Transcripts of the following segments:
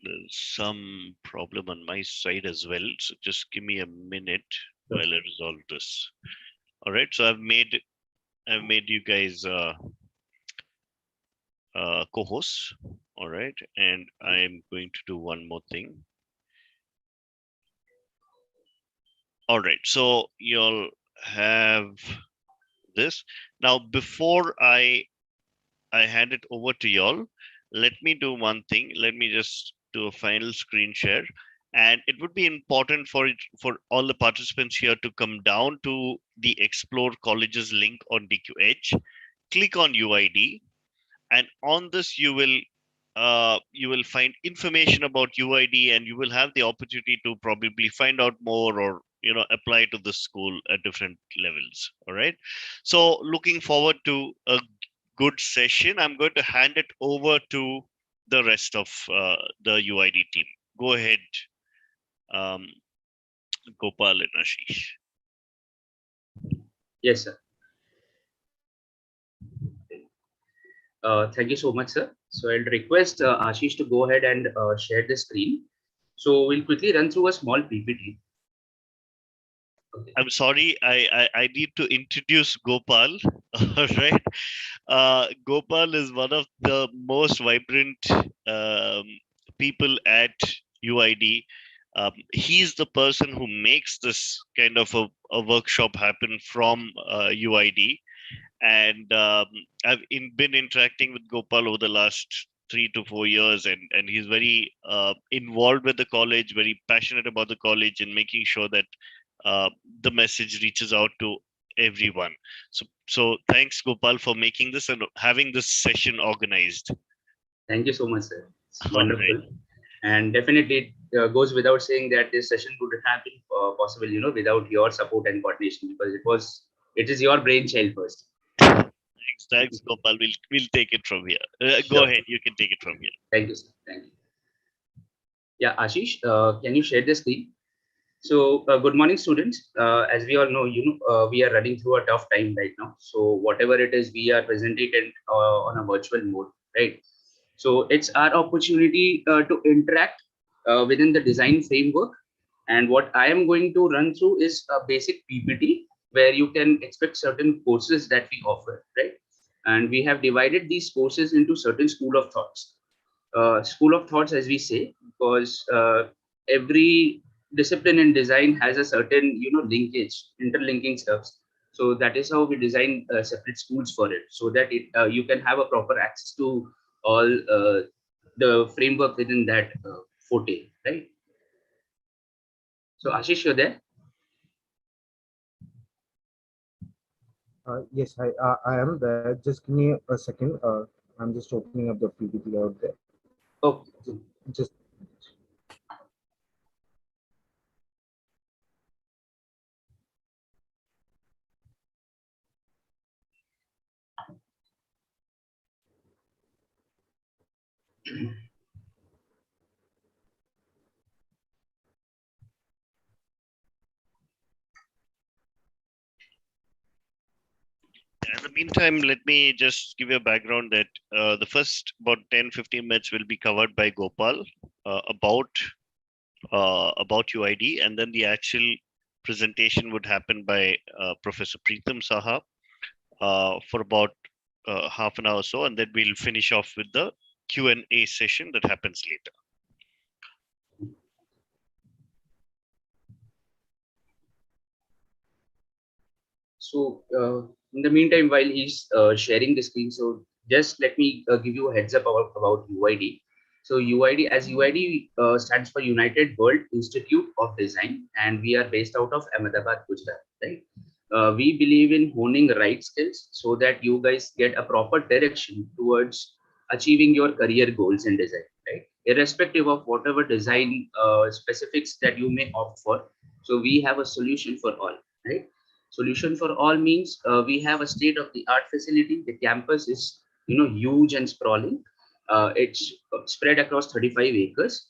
There's some problem on my side as well. So just give me a minute Sure. while I resolve this. All right. So I've made you guys co-hosts. All right. And I'm going to do one more thing. All right. So you'll have this. Now, before I hand it over to y'all, let me do one thing. Let me just do a final screen share. And it would be important for all the participants here to come down to the Explore Colleges link on DQH, click on UID, and on this you will find information about UID, and you will have the opportunity to probably find out more, or apply to the school at different levels. All right. So looking forward to a good session. I'm going to hand it over to the rest of the UID team. Go ahead, um, Gopal and Ashish. Yes, sir. Thank you so much, sir. So I'll request Ashish to go ahead and share the screen. So we'll quickly run through a small PPT. Okay. I'm sorry, I need to introduce Gopal. All right. Gopal is one of the most vibrant um, people at UID. He's the person who makes this kind of a workshop happen from UID. And been interacting with Gopal over the last 3 to 4 years, and he's very involved with the college, very passionate about the college, and making sure that the message reaches out to everyone. So thanks, Gopal, for making this and having this session organized. Thank you so much, sir. It's All right. wonderful. And definitely it goes without saying that this session would have been possible, without your support and coordination, because it is your brainchild first. Thanks, Gopal. We'll take it from here. Go Sure. ahead. You can take it from here. Thank you, sir. Thank you. Yeah, Ashish, can you share the screen? So, good morning, students. As we all know, we are running through a tough time right now. So, whatever it is, we are presenting it on a virtual mode, right? So, it's our opportunity to interact within the design framework. And what I am going to run through is a basic PPT where you can expect certain courses that we offer, right? And we have divided these courses into certain school of thoughts. School of thoughts, as we say, because every discipline in design has a certain linkage, interlinking stuffs. So that is how we design separate schools for it, so that you can have a proper access to all the framework within that forte, right? So Ashish, you're there. Yes, I am there. Just give me a second. I'm just opening up the PPT out there. Oh, Just In the meantime, let me just give you a background that the first about 10-15 minutes will be covered by Gopal about UID, and then the actual presentation would happen by Professor Pritam Saha for about half an hour or so, and then we'll finish off with the Q&A session that happens later. so in the meantime, while he's sharing the screen, so just let me give you a heads up about UID. So UID, as UID stands for United World Institute of Design, and we are based out of Ahmedabad, Gujarat, right? We believe in honing right skills so that you guys get a proper direction towards achieving your career goals in design, right? Irrespective of whatever design specifics that you may opt for. So we have a solution for all, right? Solution for all means we have a state of the art facility. The campus is huge and sprawling. It's spread across 35 acres,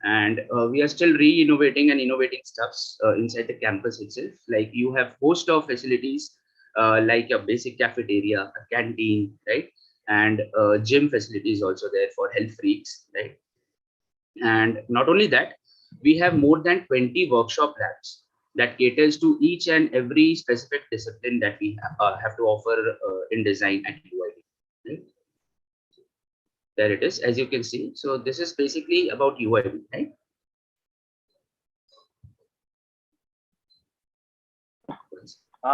and we are still re-innovating and innovating stuffs inside the campus itself. Like you have host of facilities like a basic cafeteria, a canteen, right? And gym facilities also there for health freaks, right? And not only that, we have more than 20 workshop labs that caters to each and every specific discipline that we have to offer in design at UID. Right? There it is, as you can see. So this is basically about UID, right?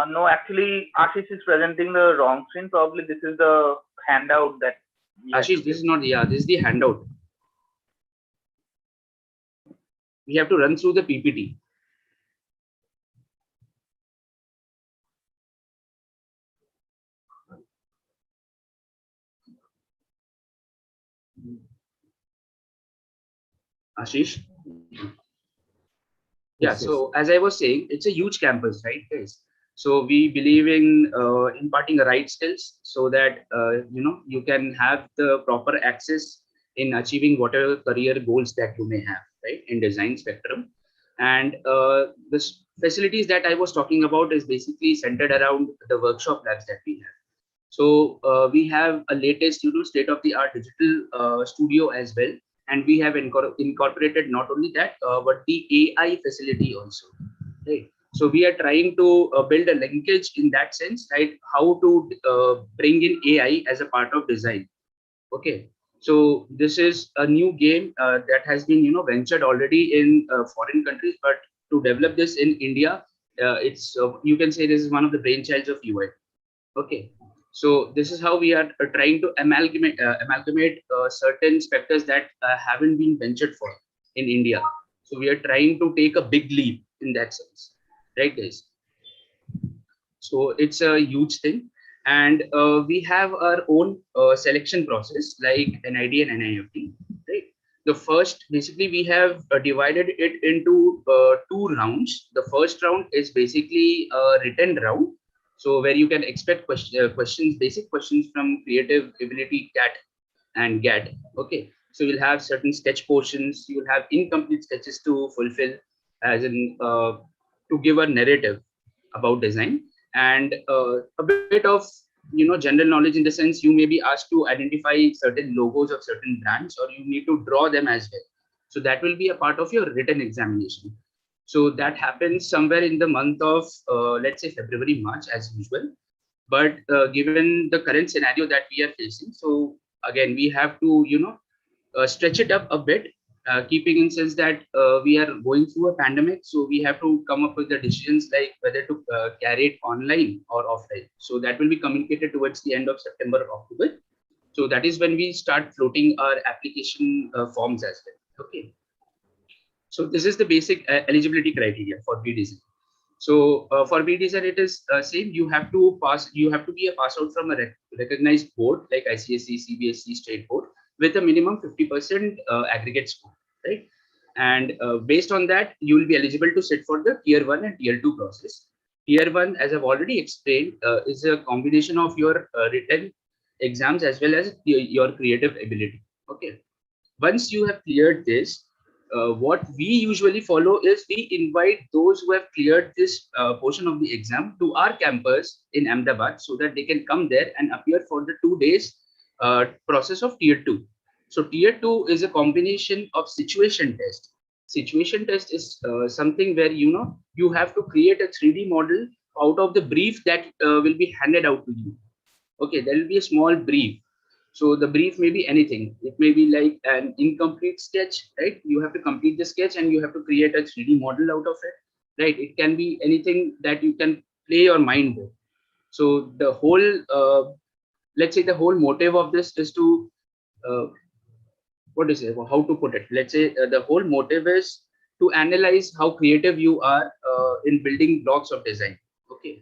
No, actually, Ashish is presenting the wrong screen. Probably this is the handout that we have to Ashish, this give. is not, yeah, this is the handout. We have to run through the PPT. Ashish? Yeah, Yes, so yes. as I was saying, it's a huge campus, right, guys? So we believe in imparting the right skills so that you can have the proper access in achieving whatever career goals that you may have, right, in design spectrum. And the facilities that I was talking about is basically centered around the workshop labs that we have. So we have a latest, state-of-the-art digital studio as well, and we have incorporated not only that, but the AI facility also. Right. So we are trying to build a linkage in that sense, right? How to bring in AI as a part of design. Okay. So this is a new game that has been, ventured already in foreign countries, but to develop this in India, it's you can say this is one of the brainchilds of UI. Okay, so this is how we are trying to amalgamate certain specters that haven't been ventured for in India. So we are trying to take a big leap in that sense, right, guys? So it's a huge thing, and we have our own selection process like NID and NIFT. Right. The first, basically, we have divided it into two rounds. The first round is basically a written round, so where you can expect questions, basic questions from creative ability cat and GAD. Okay, so you'll have certain sketch portions. You'll have incomplete sketches to fulfill, as in to give a narrative about design, and a bit of general knowledge in the sense you may be asked to identify certain logos of certain brands, or you need to draw them as well. So that will be a part of your written examination. So that happens somewhere in the month of let's say February, March, as usual. But given the current scenario that we are facing, so again we have to stretch it up a bit, keeping in sense that we are going through a pandemic, so we have to come up with the decisions like whether to carry it online or offline. So that will be communicated towards the end of September or October. So that is when we start floating our application forms as well. Okay, so this is the basic eligibility criteria for BDesign. So for BDesign, it is same. You have to pass. You have to be a pass out from a recognized board like ICSE, CBSE, state board with a minimum 50% aggregate score, right? And based on that, you will be eligible to sit for the tier 1 and tier 2 process. Tier 1, as I've already explained, is a combination of your written exams as well as your creative ability. Okay. Once you have cleared this, what we usually follow is we invite those who have cleared this portion of the exam to our campus in Ahmedabad so that they can come there and appear for the 2 days process of tier 2. So tier 2 is a combination of situation test. Situation test is something where you have to create a 3D model out of the brief that will be handed out to you. Okay, there will be a small brief. So the brief may be anything. It may be like an incomplete sketch, right? You have to complete the sketch and you have to create a 3D model out of it, right? It can be anything that you can play your mind with. So the whole, let's say the whole motive of this is to, what is it, how to put it? Let's say the whole motive is to analyze how creative you are in building blocks of design. Okay.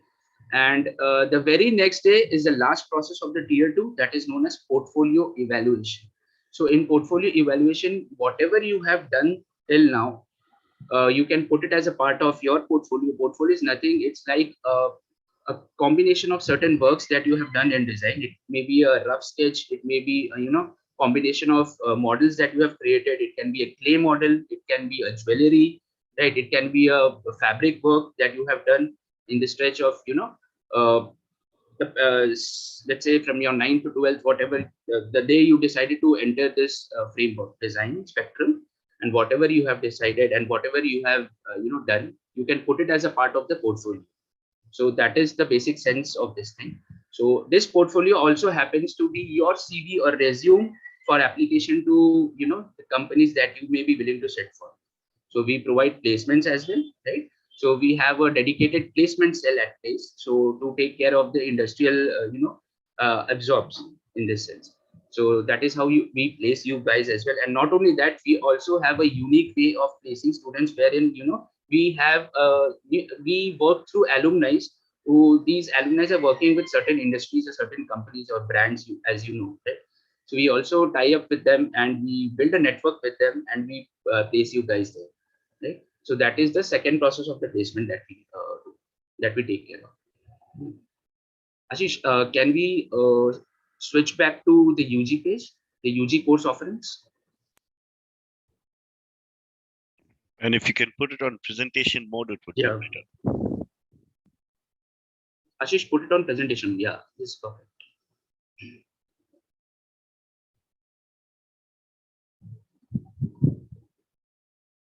And the very next day is the last process of the tier 2, that is known as portfolio evaluation. So in portfolio evaluation, whatever you have done till now, you can put it as a part of your portfolio. Portfolio is nothing. It's like a combination of certain works that you have done in design. It may be a rough sketch. It may be, combination of models that you have created. It can be a clay model. It can be a jewelry, right? It can be a fabric work that you have done in the stretch of, uh, let's say from your 9 to 12th, whatever the day you decided to enter this framework design spectrum. and whatever you have decided and whatever you have done, you can put it as a part of the portfolio. So that is the basic sense of this thing. So this portfolio also happens to be your CV or resume for application to the companies that you may be willing to set for. So we provide placements as well, right? So we have a dedicated placement cell at place, so to take care of the industrial absorbs in this sense. So that is how we place you guys as well. And not only that, we also have a unique way of placing students wherein we have we work through alumni who these alumni are working with certain industries or certain companies or brands, as you know, right? So we also tie up with them and we build a network with them and we place you guys there, right? So that is the second process of the placement that we take care of. Ashish, can we switch back to the UG page, the UG course offerings? And if you can put it on presentation mode, it would be better. Ashish, put it on presentation. Yeah, this is perfect.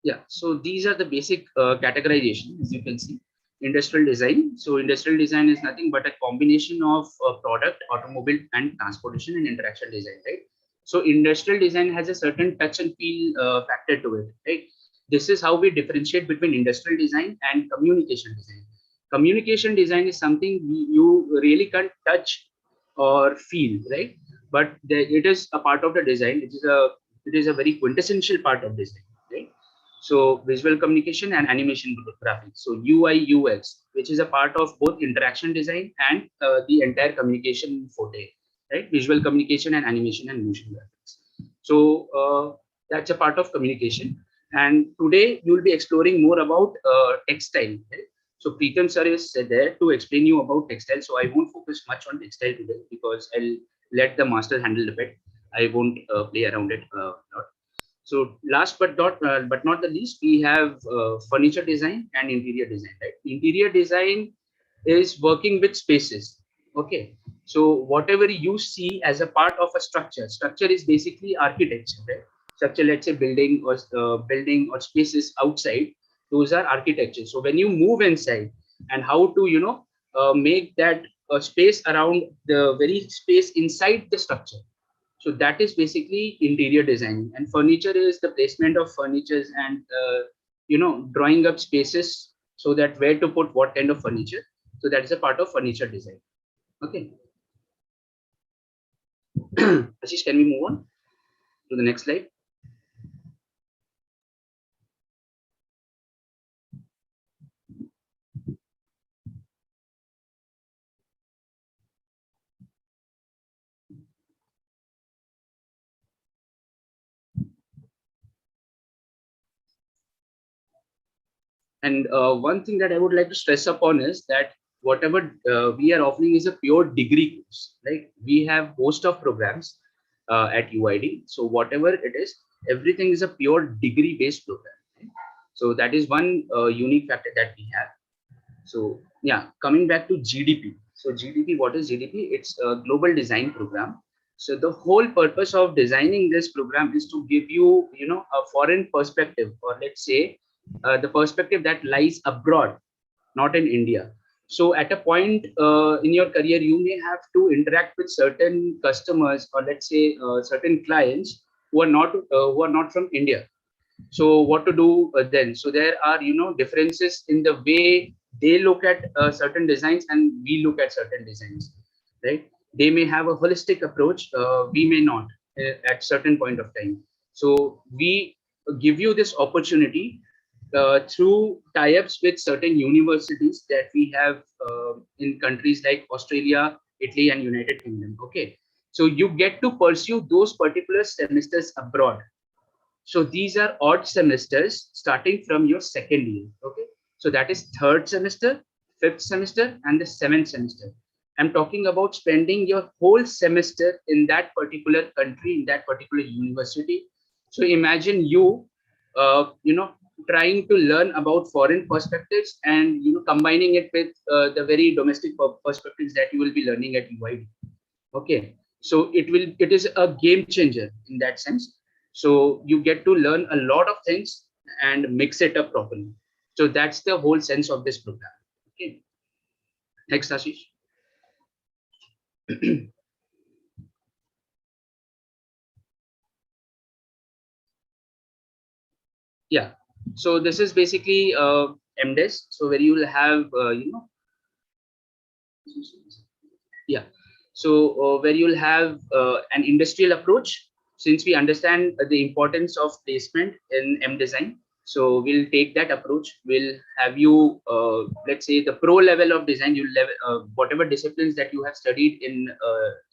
Yeah, so these are the basic categorization, as you can see. Industrial design. So industrial design is nothing but a combination of product, automobile, and transportation and interaction design, right? So industrial design has a certain touch and feel factor to it, right? This is how we differentiate between industrial design and communication design. Communication design is something you really can't touch or feel, right? But it is a part of the design. It is a very quintessential part of design, right? So visual communication and animation graphics. So UI UX, which is a part of both interaction design and the entire communication forte, right? Visual communication and animation and motion graphics. So that's a part of communication. And today you will be exploring more about textile. Right? So Pritam sir is there to explain you about textile. So I won't focus much on textile today because I'll let the master handle the bit. I won't play around it a lot. So last but not the least, we have furniture design and interior design. Right? Interior design is working with spaces. Okay. So whatever you see as a part of a structure is basically architecture. Right? Structure, let's say building or spaces outside, those are architecture. So when you move inside and how to make that space around the very space inside the structure. So that is basically interior design, and furniture is the placement of furnitures and drawing up spaces so that where to put what kind of furniture. So that is a part of furniture design. Okay. Ashish, can we move on to the next slide? And one thing that I would like to stress upon is that whatever we are offering is a pure degree course. Right? We have host of programs at UID. So whatever it is, everything is a pure degree-based program. Right? So that is one unique factor that we have. So yeah, coming back to GDP. So GDP, what is GDP? It's a global design program. So the whole purpose of designing this program is to give you, a foreign perspective, or let's say the perspective that lies abroad, not in India. So at a point in your career, you may have to interact with certain customers, or let's say certain clients who are not from India. So what to do then? So there are differences in the way they look at certain designs and we look at certain designs, right? They may have a holistic approach, we may not at certain point of time. So we give you this opportunity through tie-ups with certain universities that we have in countries like Australia, Italy, and United Kingdom. Okay, so you get to pursue those particular semesters abroad. So these are odd semesters starting from your second year. Okay. So that is third semester, fifth semester, and the seventh semester. I'm talking about spending your whole semester in that particular country, in that particular university. So imagine trying to learn about foreign perspectives and combining it with the very domestic perspectives that you will be learning at UID. Okay, so it is a game changer in that sense. So you get to learn a lot of things and mix it up properly. So that's the whole sense of this program. Okay. Next, Ashish. Yeah. So this is basically MDes. So where you will have, yeah. So where you'll have an industrial approach, since we understand the importance of placement in M design. So we'll take that approach. We'll have you, let's say, the pro level of design. You level whatever disciplines that you have studied in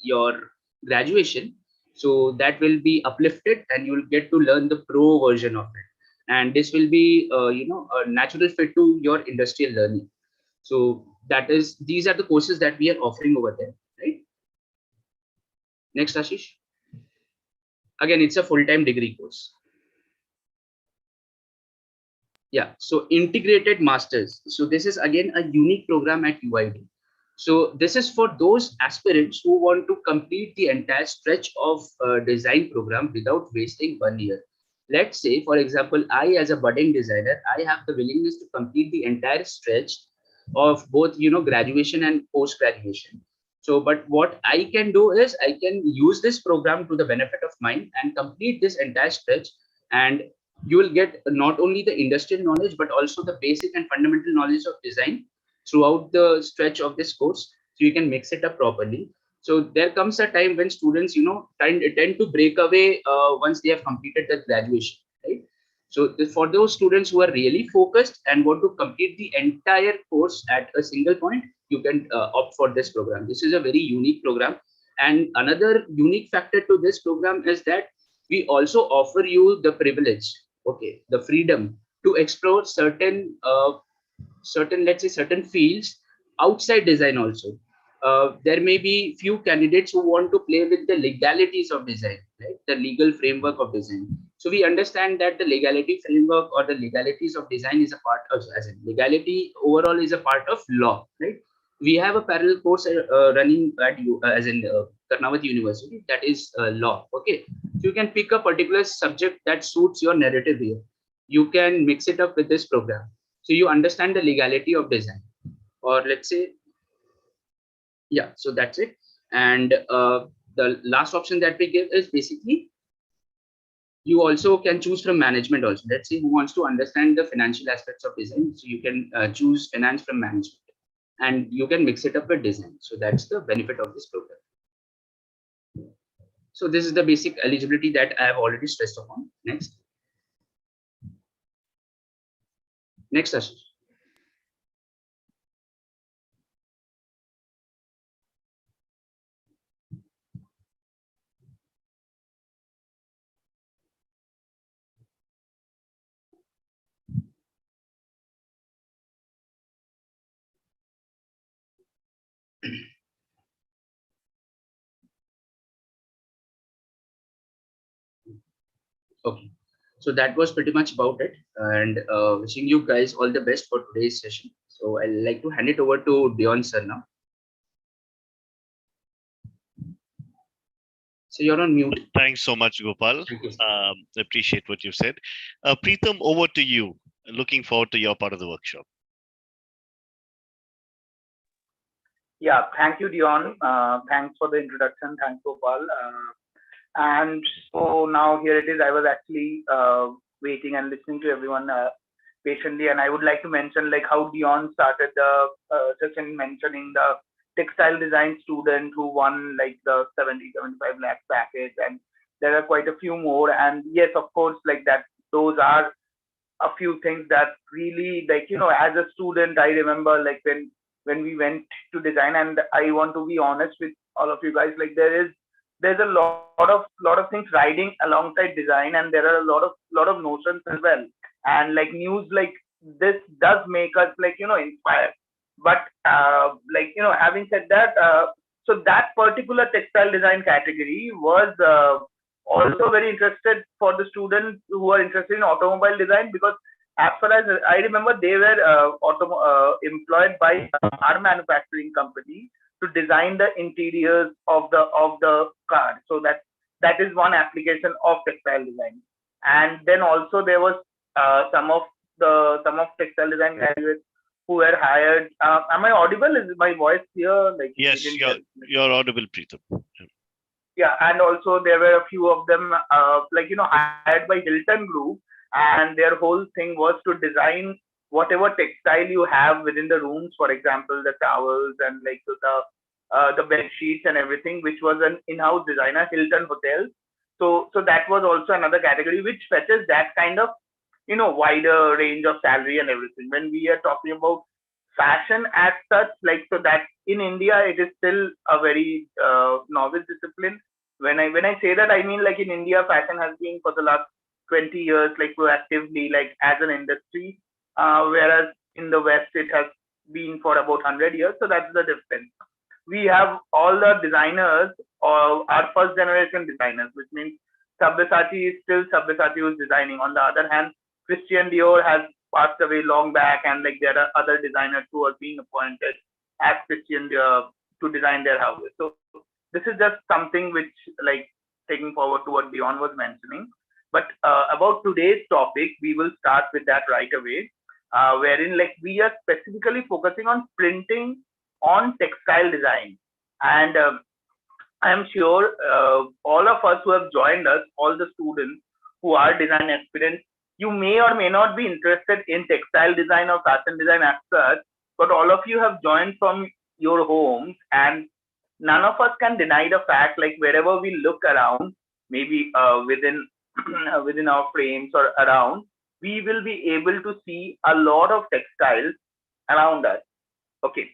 your graduation. So that will be uplifted, and you'll get to learn the pro version of it. And this will be, a natural fit to your industrial learning. So that is, these are the courses that we are offering over there, right? Next, Ashish. Again, it's a full-time degree course. Yeah, so integrated masters. So this is again a unique program at UID. So this is for those aspirants who want to complete the entire stretch of design program without wasting 1 year. Let's say, for example, I as a budding designer, I have the willingness to complete the entire stretch of both, graduation and post graduation. So, but what I can do is I can use this program to the benefit of mine and complete this entire stretch, and you will get not only the industrial knowledge but also the basic and fundamental knowledge of design throughout the stretch of this course, so you can mix it up properly. So there comes a time when students, tend to break away once they have completed the graduation, right? So for those students who are really focused and want to complete the entire course at a single point, you can opt for this program. This is a very unique program. And another unique factor to this program is that we also offer you the privilege, okay, the freedom to explore certain, let's say, certain fields outside design also. There may be few candidates who want to play with the legalities of design, right? The legal framework of design. So we understand that the legality framework or the legalities of design is a part of, as in legality overall is a part of law, right? We have a parallel course running at you as in Karnavati University, that is law. Okay, so you can pick a particular subject that suits your narrative here. You can mix it up with this program, so you understand the legality of design, or let's say, yeah. So that's it. And the last option that we give is basically you also can choose from management also. Let's say who wants to understand the financial aspects of design, so you can choose finance from management, and you can mix it up with design. So that's the benefit of this program. So this is the basic eligibility that I have already stressed upon. Next, Ashish. Okay, so that was pretty much about it, and wishing you guys all the best for today's session. So I'd like to hand it over to Dion sir now. So you're on mute. Thanks so much, Gopal. Thank you. Appreciate what you said. Pritam, over to you. Looking forward to your part of the workshop. Yeah, thank you, Dion. Thanks for the introduction. Thanks, Gopal. And so now here it is. I was actually waiting and listening to everyone patiently, and I would like to mention like how Dion started the session mentioning the textile design student who won like the 75 lakh package, and there are quite a few more. And yes, of course, like that, those are a few things that really, like, as a student, I remember like when we went to design, and I want to be honest with all of you guys, like there's a lot of things riding alongside design, and there are a lot of notions as well. And like news like this does make us like inspired. But having said that, so that particular textile design category was also very interested for the students who are interested in automobile design, because as far as I remember, they were employed by our manufacturing company to design the interiors of the car. So that is one application of textile design. And then also there was some of textile design graduates who were hired. Am I audible? Is my voice clear? Like, we Yes, didn't you're get. you're audible, Pritam. Yeah, and also there were a few of them, like, hired by Hilton Group, and their whole thing was to design whatever textile you have within the rooms, for example, the towels and like the bed sheets and everything, which was an in-house designer, Hilton Hotels. So that was also another category which fetches that kind of wider range of salary and everything. When we are talking about fashion as such, like, so that in India it is still a very novice discipline. When I say that, I mean, like, in India fashion has been for the last 20 years, like, proactively, like, as an industry, whereas in the West it has been for about 100 years. So that's the difference. We have all the designers, or our first generation designers, which means Sabyasachi is still Sabyasachi who's designing. On the other hand, Christian Dior has passed away long back, and like there are other designers who are being appointed as Christian Dior to design their houses. So this is just something which, like, taking forward to what Dion was mentioning. But about today's topic, we will start with that right away, wherein, like, we are specifically focusing on printing on textile design. And I am sure all of us who have joined us, all the students who are design aspirants, you may or may not be interested in textile design or fashion design as such, but all of you have joined from your homes, and none of us can deny the fact, like, wherever we look around, maybe within within our frames or around, we will be able to see a lot of textiles around us. Okay,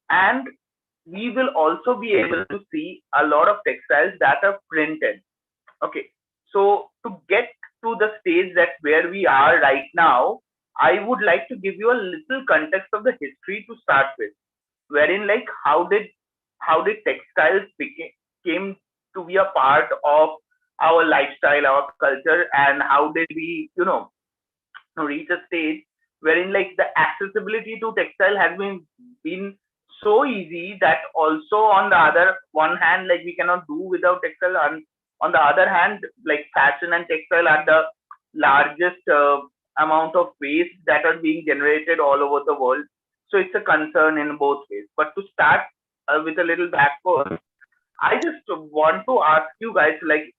and we will also be able to see a lot of textiles that are printed. Okay, so to get to the stage that where we are right now, I would like to give you a little context of the history to start with, wherein, like, how did textiles came to be a part of our lifestyle, our culture, and how did we, reach a stage wherein, like, the accessibility to textile has been so easy that also on the other one hand, like, we cannot do without textile, and on the other hand, like, fashion and textile are the largest amount of waste that are being generated all over the world. So it's a concern in both ways. But to start with a little backward, I just want to ask you guys, like,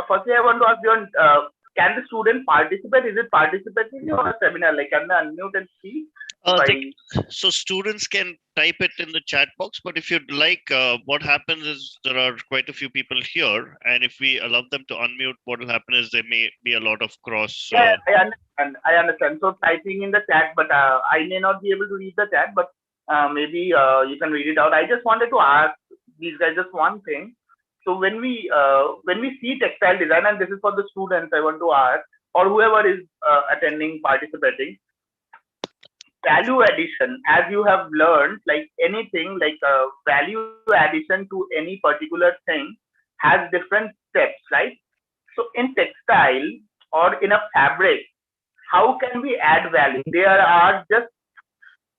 firstly, I want to ask you, can the student participate? Is it participatory or a seminar? Like, can they unmute and speak? If They, I so students can type it in the chat box, but if you'd like, what happens is there are quite a few people here, and if we allow them to unmute, what will happen is there may be a lot of cross. Yeah, I understand. I understand. So typing in the chat, but I may not be able to read the chat, but maybe you can read it out. I just wanted to ask these guys just one thing. So when we see textile design, and this is for the students, I want to ask, or whoever is attending, participating, value addition, as you have learned, like anything, like value addition to any particular thing has different steps, right? So in textile or in a fabric, how can we add value? There are just,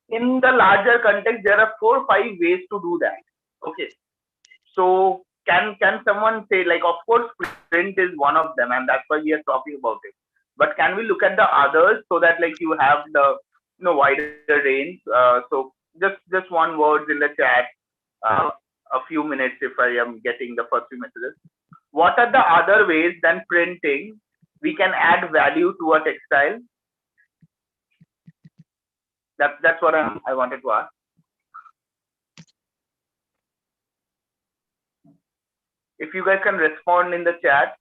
in the larger context, there are 4 or 5 ways to do that. Okay, so can someone say, like, of course print is one of them, and that's why we are talking about it, but can we look at the others so that, like, you have the wider range? So just one words in the chat, uh, a few minutes, if I am getting the first few messages. What are the other ways than printing we can add value to a textile? That's what I wanted to ask. If you guys can respond in the chat,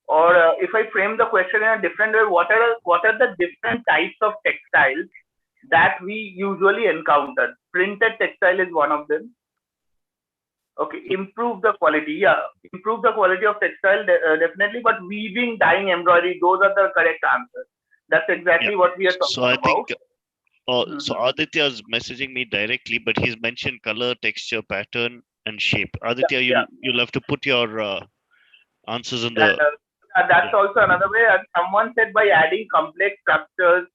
or if I frame the question in a different way, what are the different types of textiles that we usually encounter? Printed textile is one of them. Okay, improve the quality. Yeah, improve the quality of textile, definitely. But weaving, dyeing, embroidery, those are the correct answers. That's exactly what we are talking So I about. think, so Aditya is messaging me directly, but he's mentioned color, texture, pattern, and shape. Aditya, you'll have to put your answers in the. That's also another way. Someone said by adding complex structures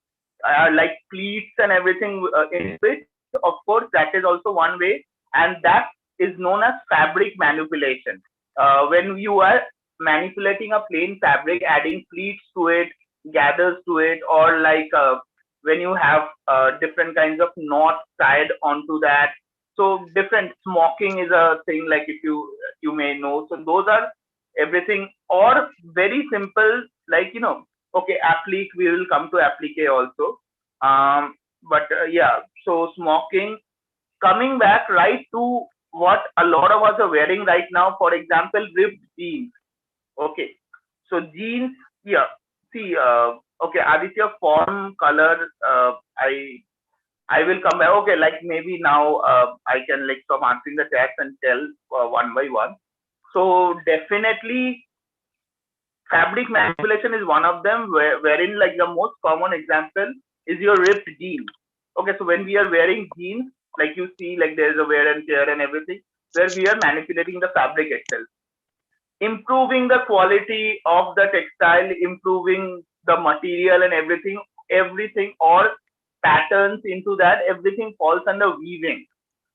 like pleats and everything in it. Of course, that is also one way, and that is known as fabric manipulation. When you are manipulating a plain fabric, adding pleats to it, gathers to it, or like when you have different kinds of knots tied onto that. So different smocking is a thing, like if you may know. So those are everything, or very simple, like okay, applique, we will come to applique also. But yeah, so smocking, coming back right to what a lot of us are wearing right now, for example, ripped jeans. Okay, so jeans, yeah. See, okay, Aditya, form, color, I will come back. Okay, like maybe now I can like stop answering the text and tell one by one. So definitely fabric manipulation is one of them, wherein like the most common example is your ripped jeans. Okay, so when we are wearing jeans, like you see, like there's a wear and tear and everything, where we are manipulating the fabric itself, improving the quality of the textile, improving the material and everything, or patterns into that, everything falls under weaving.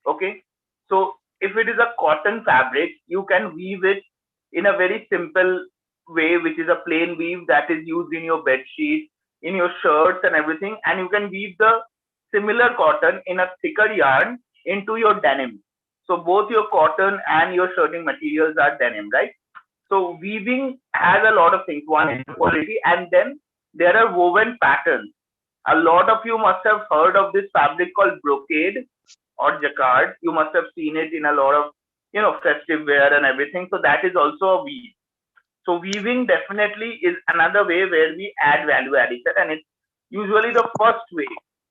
Okay, so if it is a cotton fabric, you can weave it in a very simple way, which is a plain weave that is used in your bed sheets, in your shirts and everything, and you can weave the similar cotton in a thicker yarn into your denim. So both your cotton and your shirting materials are denim, right? So weaving has a lot of things. One is quality, and then there are woven patterns. A lot of you must have heard of this fabric called brocade or jacquard. You must have seen it in a lot of festive wear and everything. So that is also a weave. So weaving definitely is another way where we add value addition, and it's usually the first way.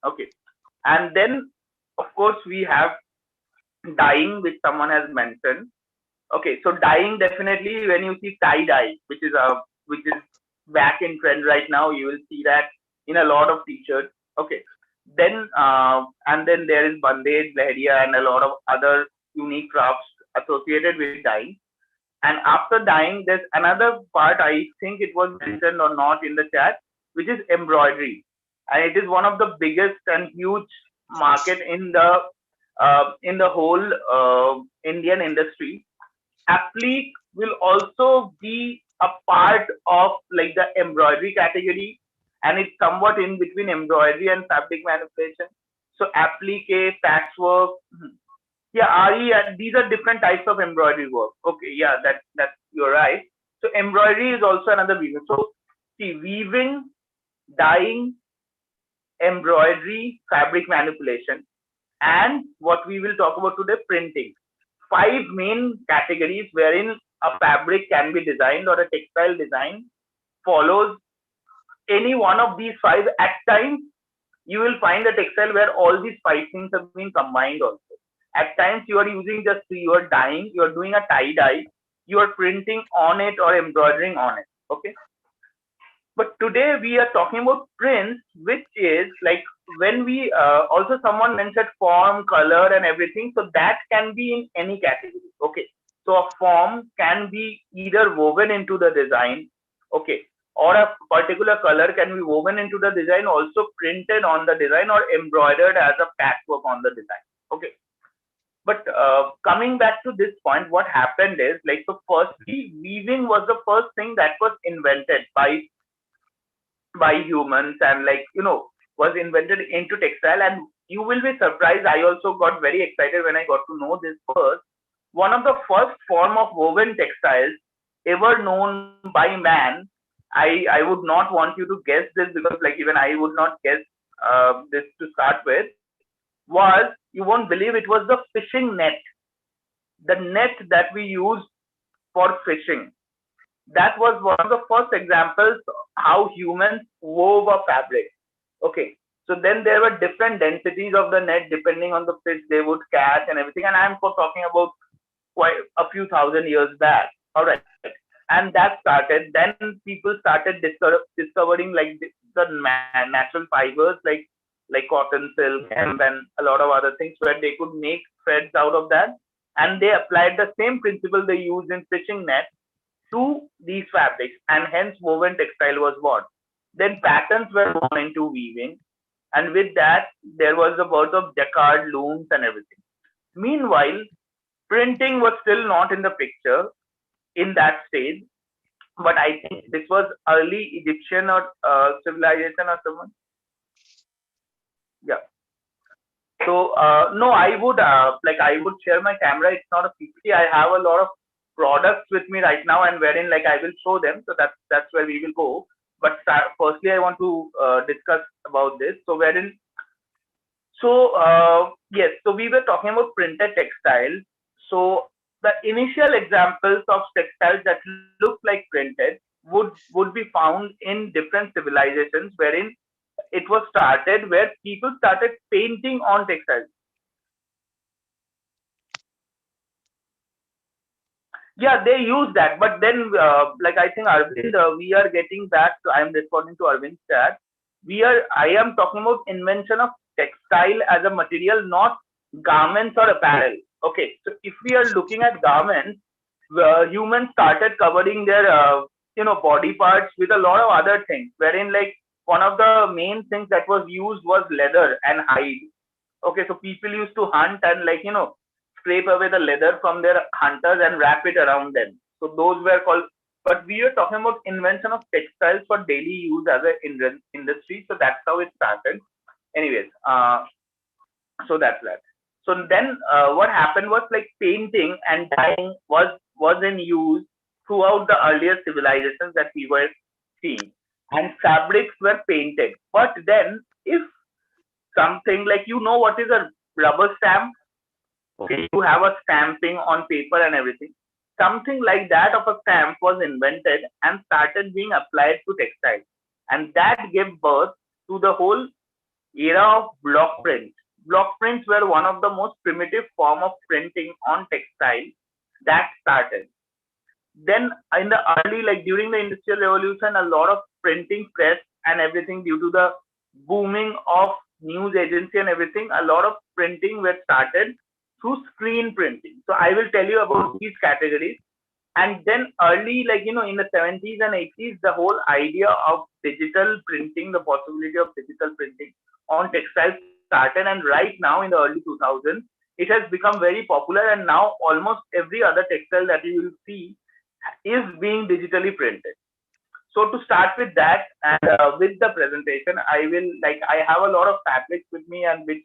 Okay, and then of course we have dyeing, which someone has mentioned. Okay, so dyeing, definitely when you see tie dye, which is back in trend right now, you will see that in a lot of t-shirts. Okay, then and then there is bandage, leheria, and a lot of other unique crafts associated with dyeing. And after dyeing, there's another part, I think it was mentioned or not in the chat, which is embroidery, and it is one of the biggest and huge market in the whole Indian industry. Applique will also be a part of like the embroidery category, and it's somewhat in between embroidery and fabric manipulation. So applique, patchwork, yeah, RE, these are different types of embroidery work. Okay, yeah, that's you're right. So embroidery is also another weaving. So see, weaving, dyeing, embroidery, fabric manipulation, and what we will talk about today, printing. Five main categories wherein a fabric can be designed, or a textile design follows any one of these five. At times you will find a textile where all these five things have been combined also. At times you are using just three. You are dyeing, you are doing a tie dye, you are printing on it or embroidering on it. Okay, but today we are talking about prints, which is like when we also, someone mentioned form, color, and everything. So that can be in any category. Okay, so a form can be either woven into the design. Okay, or a particular color can be woven into the design, also printed on the design, or embroidered as a patchwork on the design. Okay, but coming back to this point, what happened is, like, so firstly, weaving was the first thing that was invented by humans, and like was invented into textile. And you will be surprised, I also got very excited when I got to know this first. One of the first form of woven textiles ever known by man, I would not want you to guess this, because like even I would not guess this to start with, was, you won't believe, it was the fishing net. The net that we use for fishing, that was one of the first examples how humans wove a fabric. Okay, so then there were different densities of the net depending on the fish they would catch and everything. And I'm talking about quite a few thousand years back. All right, and that started. Then people started discovering like the natural fibers, like cotton, silk, hemp, and a lot of other things, where they could make threads out of that, and they applied the same principle they used in fishing net to these fabrics, and hence woven textile was born. Then patterns were born into weaving, and with that there was the birth of jacquard, looms, and everything. Meanwhile, printing was still not in the picture in that stage. but I think this was early Egyptian or civilization or someone. Yeah. So no, I would I would share my camera. It's not a PPT. I have a lot of products with me right now, and wherein like I will show them. So that's where we will go. But firstly, I want to discuss about this. So wherein yes, so we were talking about printed textiles. So the initial examples of textiles that look like printed would be found in different civilizations, wherein it was started where people started painting on textiles. Yeah, they use that, but then I think Arvind, we are getting back. I am responding to Arvind's chat. I am talking about invention of textile as a material, not garments or apparel. Okay, so if we are looking at garments, humans started covering their body parts with a lot of other things, wherein like one of the main things that was used was leather and hide. Okay, so people used to hunt and scrape away the leather from their hunters and wrap it around them. So those were called. But we are talking about invention of textiles for daily use as an industry. So that's how it started. Anyways, so that's that. So then what happened was like painting and dyeing was in use throughout the earlier civilizations that we were seeing, and fabrics were painted. But then if something like what is a rubber stamp, okay, you have a stamping on paper and everything, something like that of a stamp was invented and started being applied to textiles, and that gave birth to the whole era of block print. Block prints were one of the most primitive form of printing on textile that started. Then in the early, like during the industrial revolution, a lot of printing press and everything, due to the booming of news agency and everything, a lot of printing were started through screen printing. So I will tell you about these categories. And then early, in the 70s and 80s, the whole idea of digital printing, the possibility of digital printing on textiles started. And right now in the early 2000s, it has become very popular. And now almost every other textile that you will see is being digitally printed. So to start with that, and with the presentation, I have a lot of fabrics with me, and which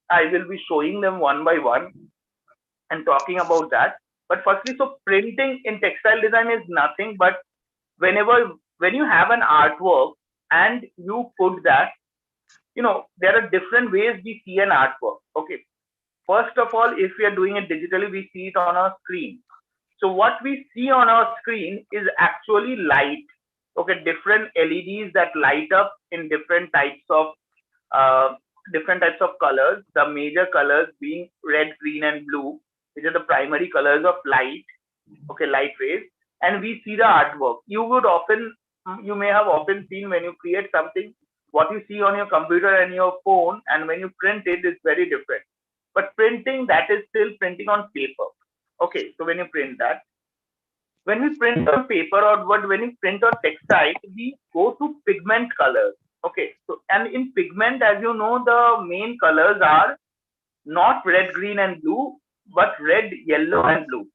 I will be showing them one by one and talking about that. But firstly, so printing in textile design is nothing but when you have an artwork and you put that, there are different ways we see an artwork. Okay, first of all, if we are doing it digitally, we see it on our screen. So what we see on our screen is actually light. Okay, different LEDs that light up in uh, different types of colors. The major colors being red, green, and blue, which are the primary colors of light. Okay, light rays, and we see the artwork. You may have often seen when you create something, what you see on your computer and your phone, and when you print it is very different. But printing, that is still printing on paper. Okay, so when you print that, when we print on paper or when we print on textile, we go to pigment colors. Okay, so and in pigment, as you know, the main colors are not red, green, and blue, but red, yellow, and blue.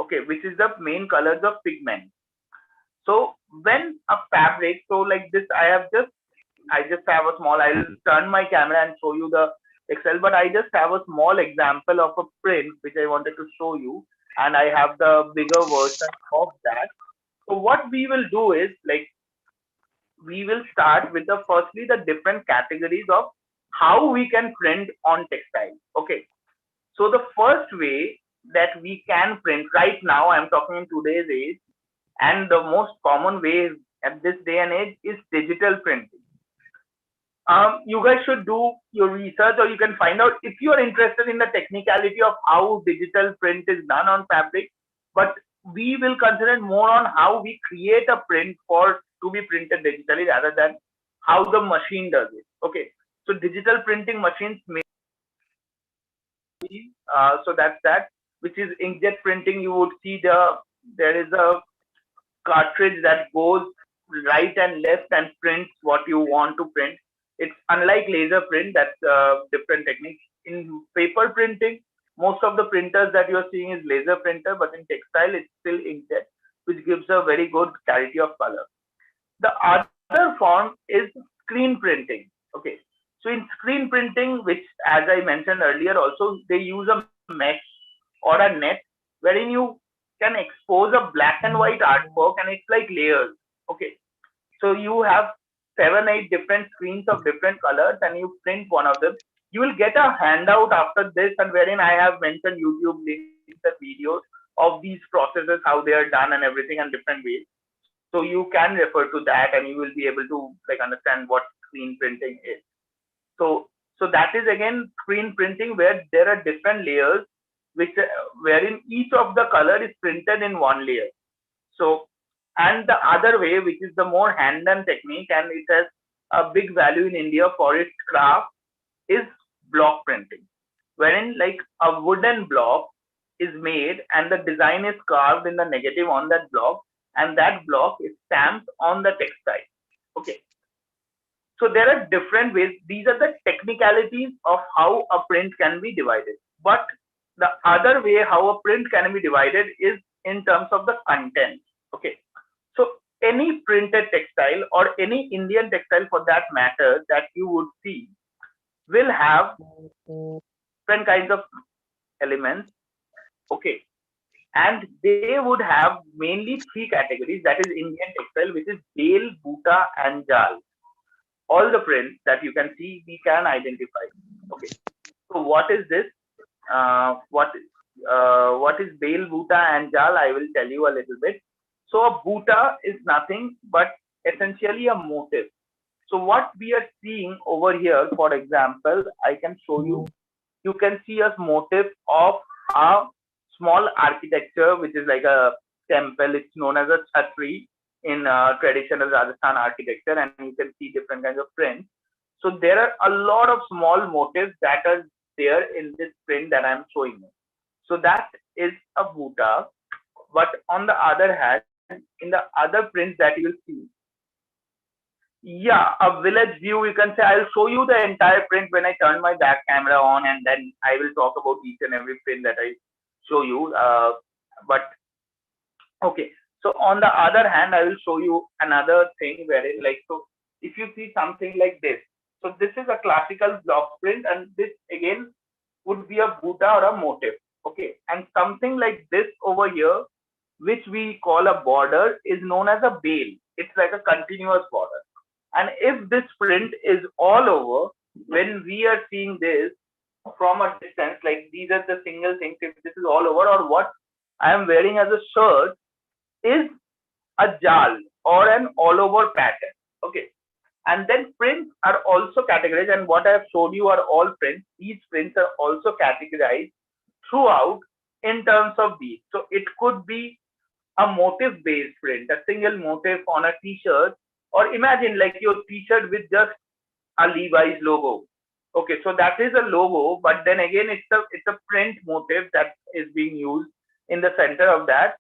Okay, which is the main colors of pigment. So when a fabric, so like this, I just have a small. I'll turn my camera and show you the Excel, but I just have a small example of a print which I wanted to show you, and I have the bigger version of that. So what we will do is we will start with the firstly the different categories of how we can print on textile. Okay, so the first way that we can print right now, I'm talking in today's age, and the most common way at this day and age is digital printing. You guys should do your research, or you can find out if you are interested in the technicality of how digital print is done on fabric. But we will consider more on how we create a print for to be printed digitally rather than how the machine does it. Okay, so digital printing machines may so that's that, which is inkjet printing. You would see there is a cartridge that goes right and left and prints what you want to print. It's unlike laser print, that's different technique. In paper printing, most of the printers that you're seeing is laser printer, but in textile, it's still inkjet. which gives a very good clarity of color. The other form is screen printing. Okay. So in screen printing, which as I mentioned earlier, also they use a mesh or a net wherein you can expose a black and white artwork and it's like layers. Okay. So you have 7, 8 different screens of different colors and you print one of them. You will get a handout after this, and wherein I have mentioned YouTube links and videos of these processes, how they are done and everything in different ways. So you can refer to that and you will be able to like understand what screen printing is. So that is again screen printing where there are different layers which wherein each of the color is printed in one layer. So, and the other way, which is the more hand-done technique, and it has a big value in India for its craft, is block printing, wherein like a wooden block is made and the design is carved in the negative on that block, and that block is stamped on the textile. Okay. So there are different ways. These are the technicalities of how a print can be divided. But the other way how a print can be divided is in terms of the content. Okay. So any printed textile or any Indian textile for that matter that you would see will have different kinds of elements. Okay. And they would have mainly 3 categories, that is Indian textile, which is Bale, Buta, and Jal. All the prints that you can see, we can identify. Okay. So what is this? What is Bale, Buta, and Jal? I will tell you a little bit. So a Buta is nothing but essentially a motif. So what we are seeing over here, for example, I can show you. You can see a motif of a small architecture, which is like a temple. It's known as a chhatri in traditional Rajasthan architecture, and you can see different kinds of prints. So there are a lot of small motifs that are there in this print that I'm showing you. So that is a Bhuta. But on the other hand, in the other prints that you will see, yeah, a village view, you can say. I'll show you the entire print when I turn my back camera on, and then I will talk about each and every print that I show you. But okay, so on the other hand, I will show you another thing where it like, so if you see something like this, so this is a classical block print, and this again would be a Buddha or a motif. Okay, and something like this over here, which we call a border, is known as a bale. It's like a continuous border. And if this print is all over, when we are seeing this from a distance, like these are the single things, if this is all over, or what I am wearing as a shirt is a jal or an all over pattern. Okay. And then prints are also categorized, and what I have showed you are all prints. These prints are also categorized throughout in terms of these. So it could be a motif based print, a single motif on a t-shirt, or imagine like your t-shirt with just a Levi's logo. Okay, so that is a logo, but then again it's a print motif that is being used in the center of that.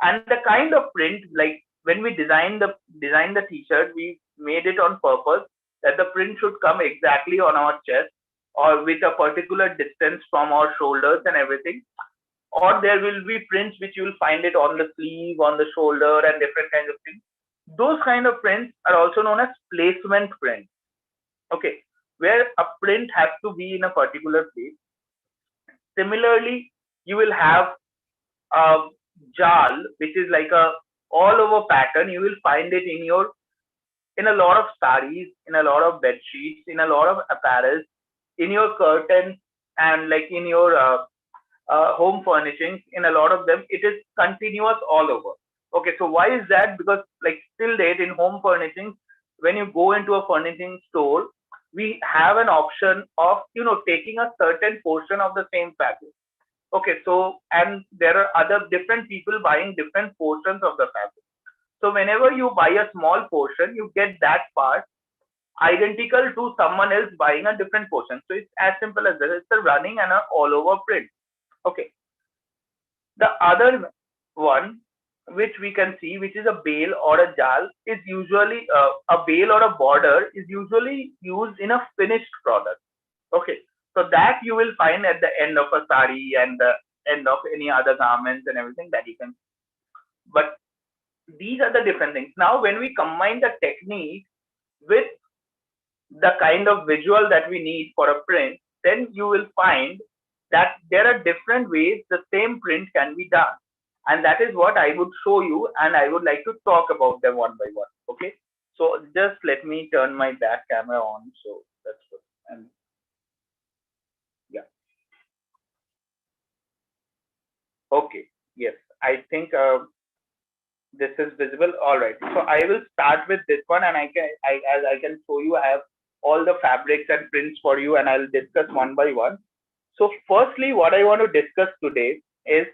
And the kind of print, like when we designed the t-shirt, we made it on purpose that the print should come exactly on our chest or with a particular distance from our shoulders and everything. Or there will be prints which you will find it on the sleeve, on the shoulder, and different kinds of things. Those kind of prints are also known as placement prints. Okay, where a print has to be in a particular place. Similarly, you will have a jal, which is like a all over pattern. You will find it in a lot of saris, in a lot of bed sheets, in a lot of apparels, in your curtains, and like in your home furnishings. In a lot of them, it is continuous all over. Okay, so why is that? Because like till date in home furnishings, when you go into a furnishing store, we have an option of taking a certain portion of the same fabric. Okay, so and there are other different people buying different portions of the fabric. So whenever you buy a small portion, you get that part identical to someone else buying a different portion. So it's as simple as that. It's a running and an all over print. Okay. The other one, which we can see, which is a bale or a jal, is usually a bale or a border is usually used in a finished product. Okay, so that you will find at the end of a sari and the end of any other garments and everything that you can. But these are the different things. Now, when we combine the technique with the kind of visual that we need for a print, then you will find that there are different ways the same print can be done. And that is what I would show you, and I would like to talk about them one by one. Okay. So just let me turn my back camera on. So that's good. And yeah. Okay. Yes. I think this is visible. All right. So I will start with this one, and as I can show you, I have all the fabrics and prints for you, and I'll discuss one by one. So firstly, what I want to discuss today is,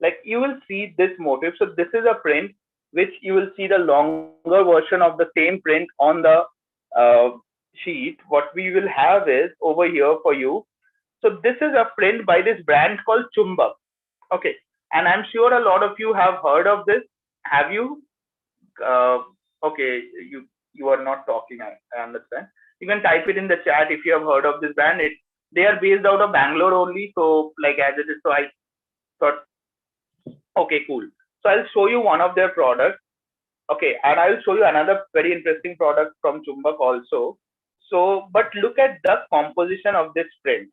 like, you will see this motif. So this is a print which you will see the longer version of the same print on the uh, sheet. What we will have is over here for you. So this is a print by this brand called Chumbak. Okay, and I'm sure a lot of you have heard of this. Have you? Uh, okay, you are not talking. I understand. You can type it in the chat if you have heard of this brand. They are based out of Bangalore only. So like as it is, so I thought, okay, cool. So I'll show you one of their products. Okay, and I'll show you another very interesting product from Chumbak also. So, but look at the composition of this print,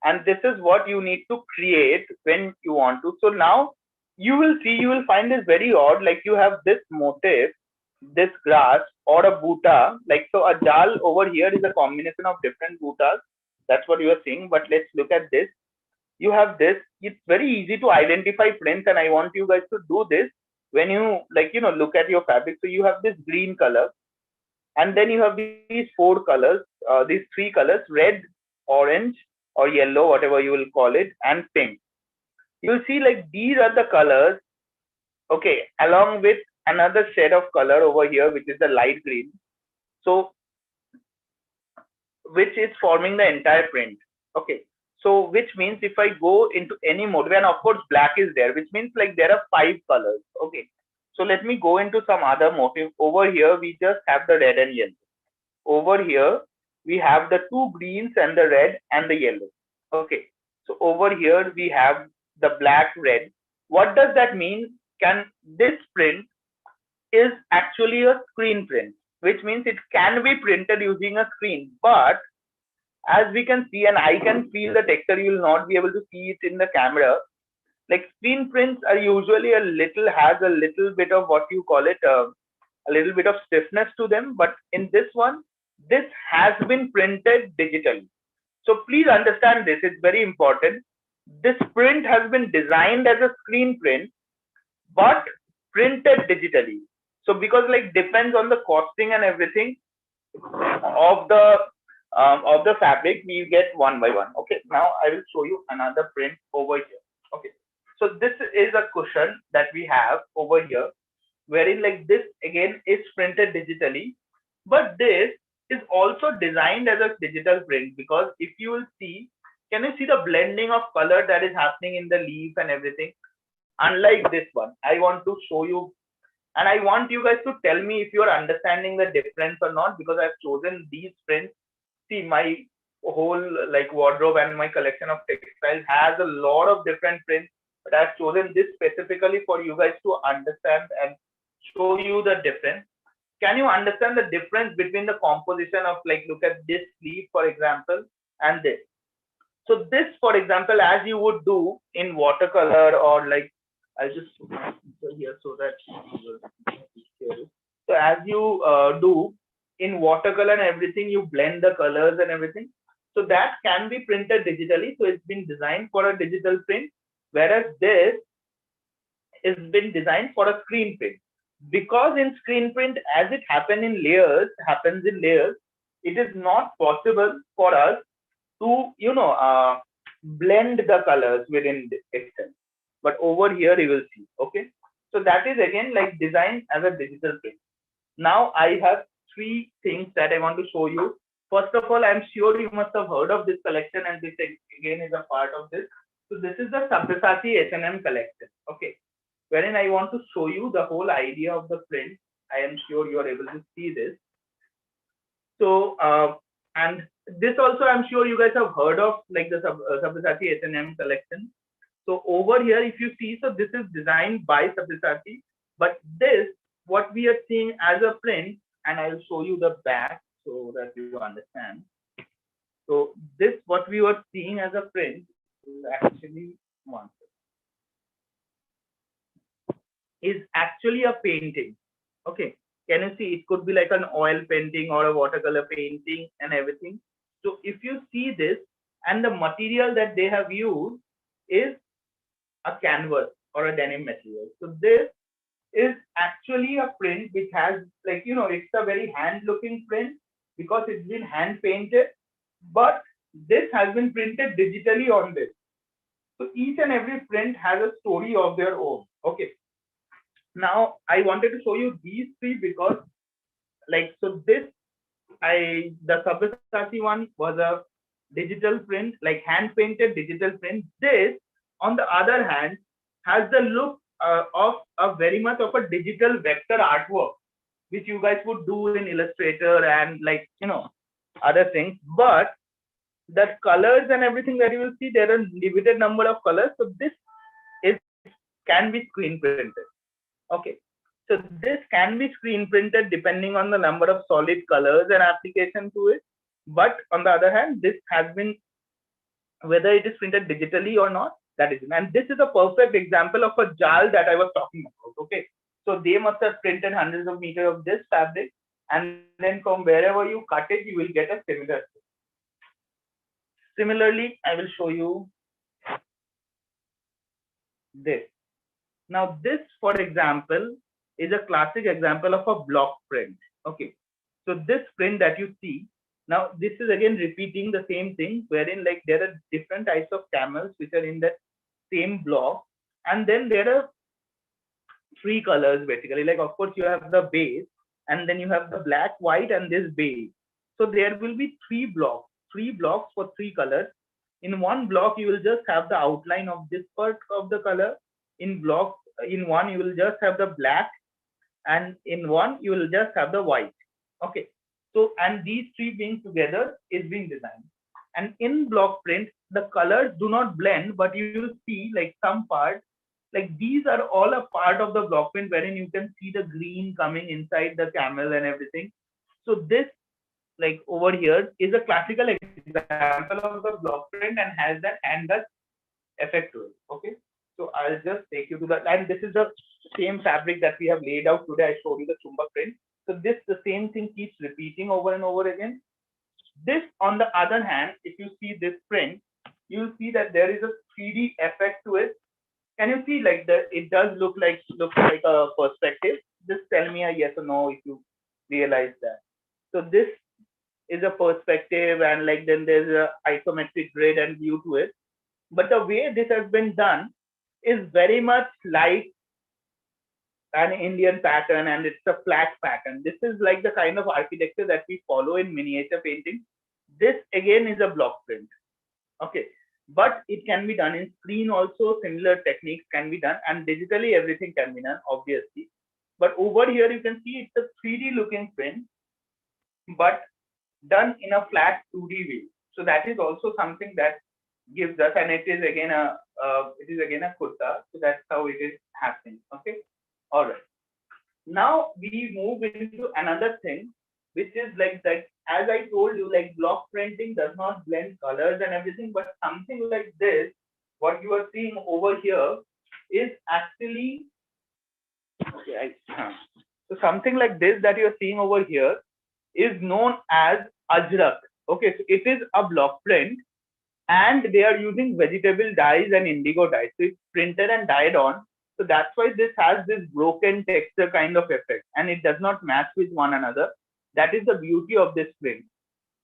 and this is what you need to create when you want to. So now you will see, you will find this very odd. Like you have this motif, this grass or a buta. Like, so a jal over here is a combination of different butas. That's what you are seeing. But let's look at this. You have this. It's very easy to identify prints, and I want you guys to do this when you, like, look at your fabric. So you have this green color, and then you have these four colors, these three colors: red, orange, or yellow, whatever you will call it, and pink. You'll see, like, these are the colors, okay, along with another shade of color over here, which is the light green. So which is forming the entire print. Okay, so which means if I go into any mode, and of course black is there, which means like there are 5 colors. Okay, so let me go into some other motif. Over here we just have the red and yellow. Over here we have the 2 greens and the red and the yellow. Okay, so over here we have the black, red. What does that mean? Can this print is actually a screen print, which means it can be printed using a screen. But as we can see, and I can feel the texture, you will not be able to see it in the camera. Like, screen prints are usually has a little bit of what you call it, a little bit of stiffness to them. But in this one, this has been printed digitally. So please understand this, it's very important. This print has been designed as a screen print, but printed digitally. So because, like, depends on the costing and everything of the fabric, we get one by one. Okay, now I will show you another print over here. Okay, so this is a cushion that we have over here, wherein, like, this again is printed digitally, but this is also designed as a digital print, because if you will see, can you see the blending of color that is happening in the leaf and everything? Unlike this one, I want to show you, and I want you guys to tell me if you are understanding the difference or not, because I've chosen these prints. See, my whole, like, wardrobe and my collection of textiles has a lot of different prints, but I've chosen this specifically for you guys to understand and show you the difference. Can you understand the difference between the composition of, like, look at this leaf, for example, and this? So this, for example, as you would do in watercolor, or like, I'll just put here so that so as you do in watercolor and everything, you blend the colors and everything. So that can be printed digitally. So it's been designed for a digital print, whereas this has been designed for a screen print. Because in screen print, as it happens in layers, it is not possible for us to, blend the colors within Excel. But over here you will see. Okay, so that is again like designed as a digital print. Now I have 3 things that I want to show you. First of all, I'm sure you must have heard of this collection, and this again is a part of this. So this is the Sabyasachi H&M collection. Okay, wherein I want to show you the whole idea of the print. I am sure you are able to see this. So and this also, I'm sure you guys have heard of, like, the Sabyasachi H&M collection. So over here, if you see, so this is designed by Sabyasachi, but this what we are seeing as a print, and I'll show you the back so that you understand. So this, what we were seeing as a print, is actually one, is actually a painting. Okay, can you see? It could be like an oil painting or a watercolor painting and everything. So if you see this, and the material that they have used is a canvas or a denim material. So this is actually a print which has, like, it's a very hand looking print because it's been hand painted, but this has been printed digitally on this. So each and every print has a story of their own. Okay. Now I wanted to show you these three because, like, so this, the Sabyasachi one was a digital print, like hand painted digital print. This, on the other hand, has the look of a very much of a digital vector artwork, which you guys would do in Illustrator and, like, other things. But the colors and everything that you will see, there are limited number of colors. So this is can be screen printed. Okay. So this can be screen printed depending on the number of solid colors and application to it. But on the other hand, this has been, whether it is printed digitally or not, that is. And this is a perfect example of a jal that I was talking about. Okay. So they must have printed hundreds of meters of this fabric, and then from wherever you cut it, you will get a similar thing. Similarly, I will show you this. Now, this, for example, is a classic example of a block print. Okay. So this print that you see, now this is again repeating the same thing, wherein, like, there are different types of camels which are in that same block. And then there are three colors basically. Like, of course, you have the base, and then you have the black, white, and this beige. So there will be three blocks for three colors. In one block, you will just have the outline of this part of the color. In one, you will just have the black, and in one, you will just have the white. Okay. So, and these three being together is being designed. And in block print, the colors do not blend, but you will see, like, some parts, like these are all a part of the block print, wherein you can see the green coming inside the camel and everything. So this, like, over here, is a classical example of the block print and has that and the effect to it. Okay. So I'll just take you to the, and this is the same fabric that we have laid out today. I showed you the Chumba print. So this, the same thing keeps repeating over and over again. This, on the other hand, if you see this print, you'll see that there is a 3D effect to it. Can you see, like, it does look like a perspective? Just tell me a yes or no if you realize that. So this is a perspective, and, like, then there's a isometric grid and view to it. But the way this has been done is very much like an Indian pattern, and it's a flat pattern. This is like the kind of architecture that we follow in miniature painting. This again is a block print. Okay. But it can be done in screen also. Similar techniques can be done, and digitally everything can be done, obviously. But over here you can see it's a 3D looking print, but done in a flat 2D way. So that is also something that gives us, and it is again a kurta. So that's how it is happening. Okay. All right. Now we move into another thing, which is like that. As I told you, like, block printing does not blend colors and everything, but something like this, what you are seeing over here, is actually, okay. So something like this that you are seeing over here is known as ajrak. Okay, so it is a block print, and they are using vegetable dyes and indigo dyes. So it's printed and dyed on. So that's why this has this broken texture kind of effect, and it does not match with one another. That is the beauty of this print.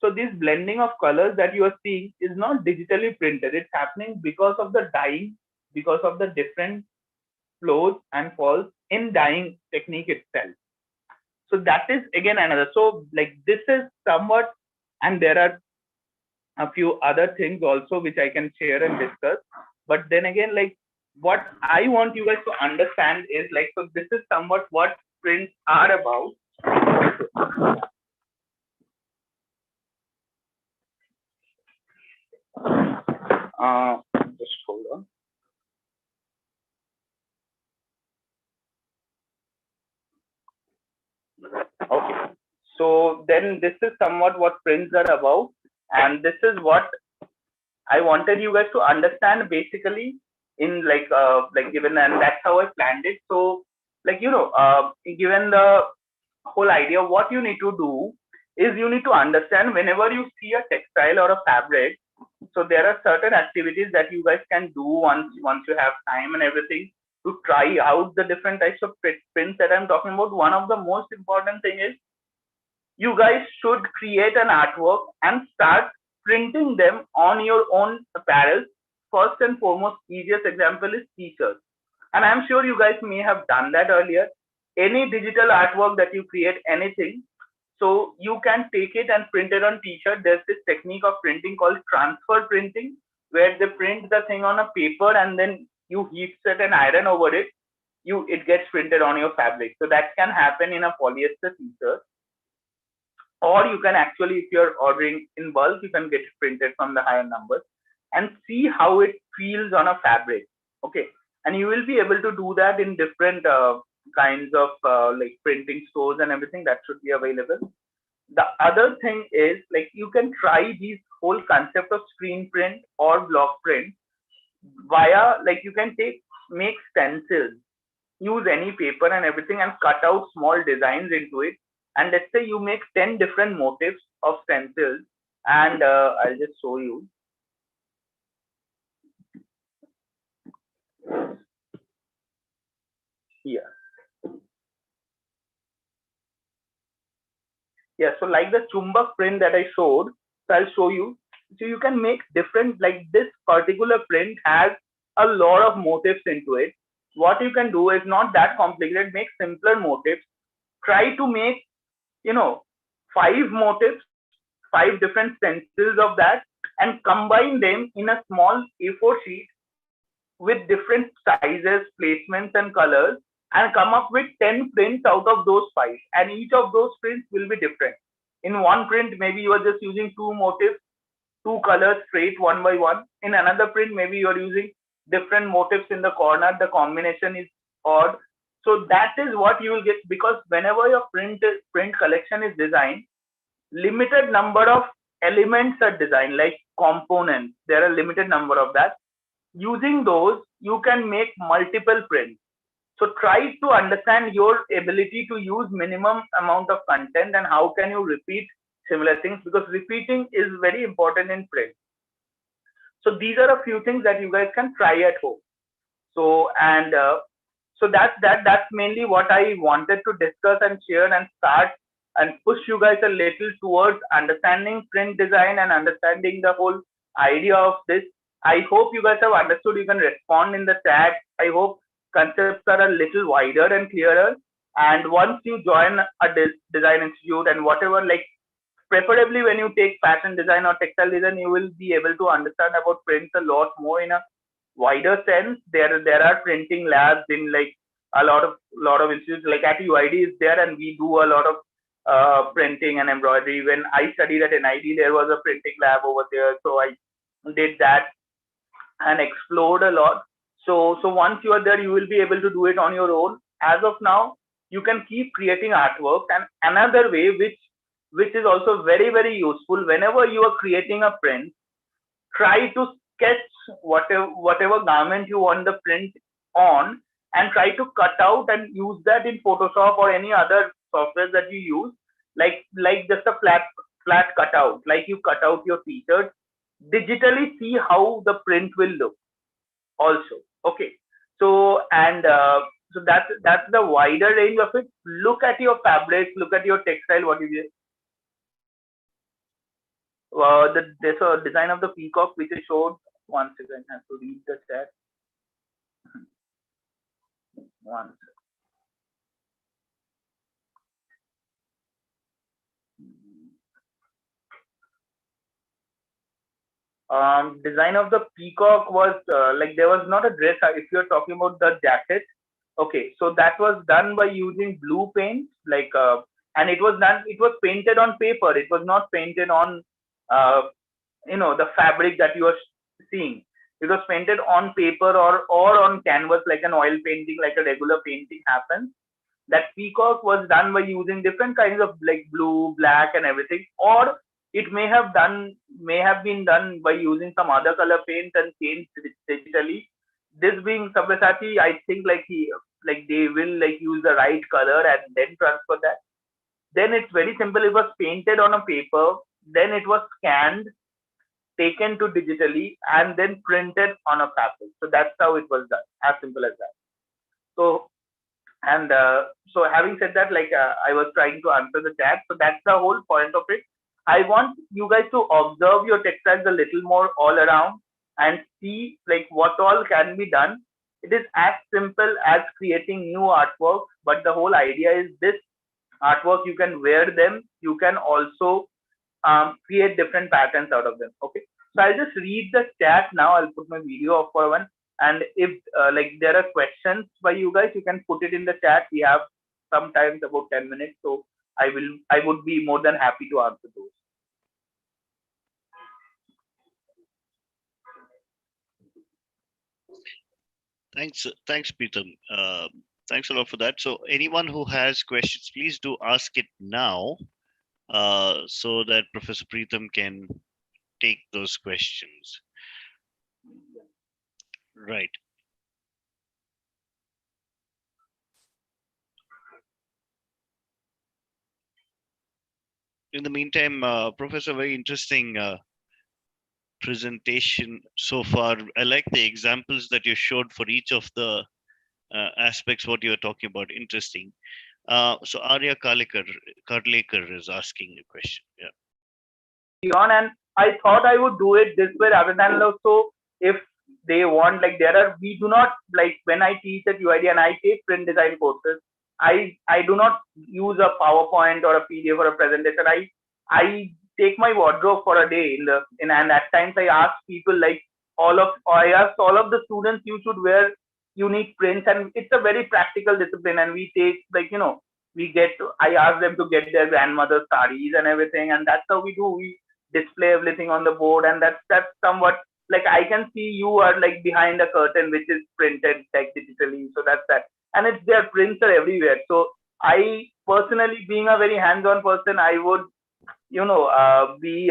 So this blending of colors that you are seeing is not digitally printed. It's happening because of the dyeing, because of the different flows and falls in dyeing technique itself. So that is again another. So, like, this is somewhat, and there are a few other things also which I can share and discuss. But then again, like, what I want you guys to understand is, like, so this is somewhat what prints are about. Just hold on. Okay. So then this is somewhat what prints are about, and this is what I wanted you guys to understand basically in like given, and that's how I planned it. So like given the whole idea, what you need to do is you need to understand whenever you see a textile or a fabric. So there are certain activities that you guys can do once you have time and everything to try out the different types of prints that I'm talking about. One of the most important thing is you guys should create an artwork and start printing them on your own apparel. First and foremost, easiest example is t-shirts. And I'm sure you guys may have done that earlier. Any digital artwork that you create, anything, so you can take it and print it on t-shirt. There's this technique of printing called transfer printing, where they print the thing on a paper and then you heat set and iron over it. It gets printed on your fabric. So that can happen in a polyester t-shirt, or you can actually, if you're ordering in bulk, you can get it printed from the higher numbers and see how it feels on a fabric. Okay, and you will be able to do that in different kinds of like printing stores and everything that should be available. The other thing is like you can try these whole concept of screen print or block print via, like, you can make stencils, use any paper and everything and cut out small designs into it. And let's say you make 10 different motifs of stencils, and I'll just show you here. Yeah, so like the chumbak print that I showed, so I'll show you. So you can make different, like this particular print has a lot of motifs into it. What you can do is not that complicated, make simpler motifs. Try to make, you know, 5 motifs, 5 different stencils of that, and combine them in a small A4 sheet with different sizes, placements, and colors, and come up with 10 prints out of those 5. And each of those prints will be different. In one print, maybe you are just using 2 motifs, 2 colors straight one by one. In another print, maybe you are using different motifs in the corner. The combination is odd. So that is what you will get, because whenever your print collection is designed, limited number of elements are designed, like components. There are limited number of that. Using those, you can make multiple prints. So try to understand your ability to use minimum amount of content and how can you repeat similar things, because repeating is very important in print. So these are a few things that you guys can try at home. So and so that's mainly what I wanted to discuss and share and start and push you guys a little towards understanding print design and understanding the whole idea of this. I hope you guys have understood. You can respond in the chat. I hope concepts are a little wider and clearer. And once you join a design institute and whatever, like preferably when you take fashion design or textile design, you will be able to understand about prints a lot more in a wider sense. There are printing labs in like a lot of institutes, like at UID is there, and we do a lot of printing and embroidery. When I studied at NID, there was a printing lab over there, so I did that and explored a lot. So once you are there, you will be able to do it on your own. As of now, you can keep creating artwork. And another way, which is also very, very useful, whenever you are creating a print, try to sketch whatever garment you want the print on, and try to cut out and use that in Photoshop or any other software that you use, like just a flat cutout, like you cut out your t-shirt. Digitally see how the print will look also. Okay, so and so that's the wider range of it. Look at your fabric, look at your textile, what is it. There's a design of the peacock which I showed. One second, I have to read the chat. One second. Design of the peacock was like there was not a dress. If you're talking about the jacket, okay, so that was done by using blue paint, like and it was painted on paper. It was not painted on the fabric that you are seeing. It was painted on paper or on canvas, like an oil painting, like a regular painting happens. that peacock was done by using different kinds of like blue, black, and everything, or it may have been done by using some other color paint and changed digitally. This being Sabyasachi, I think like they will like use the right color and then transfer that. Then it's very simple. It was painted on a paper, then it was scanned, taken to digitally, and then printed on a fabric. So that's how it was done. As simple as that. So and so having said that, I was trying to answer the chat. So that's the whole point of it. I want you guys to observe your textiles a little more all around and see like what all can be done. It is as simple as creating new artwork, but the whole idea is this artwork, you can wear them, you can also create different patterns out of them. Okay, so I'll just read the chat now. I'll put my video off for one, and if like there are questions by you guys, you can put it in the chat. We have sometimes about 10 minutes, so I would be more than happy to answer those. Thanks, Pritam. Thanks a lot for that. So anyone who has questions, please do ask it now, so that Professor Pritam can take those questions. Right. In the meantime, Professor, very interesting presentation so far. I like the examples that you showed for each of the aspects what you are talking about. Interesting. So Arya Karlekar is asking a question. Yeah. On, and I thought I would do it this way rather than also if they want like there are we do not like when I teach at UID and I take print design courses, I do not use a PowerPoint or a PDF or a presentation. I take my wardrobe for a day and at times I ask people like I ask all of the students, you should wear unique prints, and it's a very practical discipline, and we take I ask them to get their grandmother's sarees and everything, and that's how we do. We display everything on the board, and that's somewhat like I can see you are like behind a curtain which is printed like digitally. So that's that, and it's their prints are everywhere. So I personally, being a very hands-on person, I would be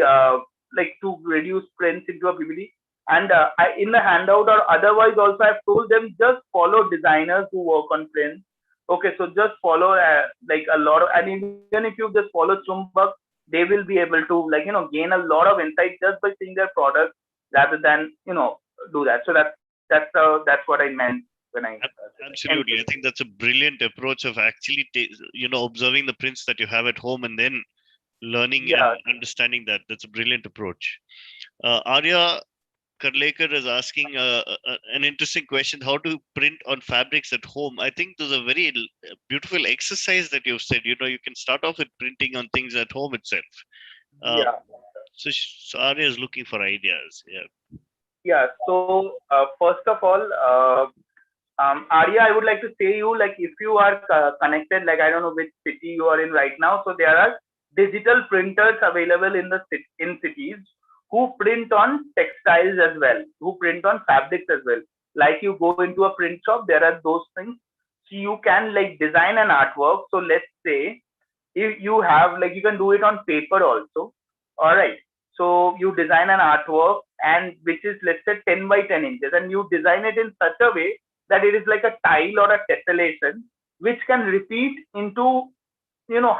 like to reduce prints into a PPT. And in the handout or otherwise also, I've told them just follow designers who work on prints. Okay, so just follow like a lot of, and even if you just follow Chumbak, they will be able to like gain a lot of insight just by seeing their product rather than do that. So that's what I meant when I absolutely. I think that's a brilliant approach of actually observing the prints that you have at home and then learning and understanding that. That's a brilliant approach. Arya Karlekar is asking an interesting question: how to print on fabrics at home? I think there's a very beautiful exercise that you've said. You can start off with printing on things at home itself. So Arya is looking for ideas. Yeah. So first of all, Arya, I would like to say you like if you are connected, like I don't know which city you are in right now. So there are digital printers available in cities who print on textiles as well, who print on fabrics as well. Like you go into a print shop, there are those things. So you can like design an artwork. So let's say if you have like you can do it on paper also. All right. So you design an artwork and which is let's say 10 by 10 inches, and you design it in such a way that it is like a tile or a tessellation which can repeat into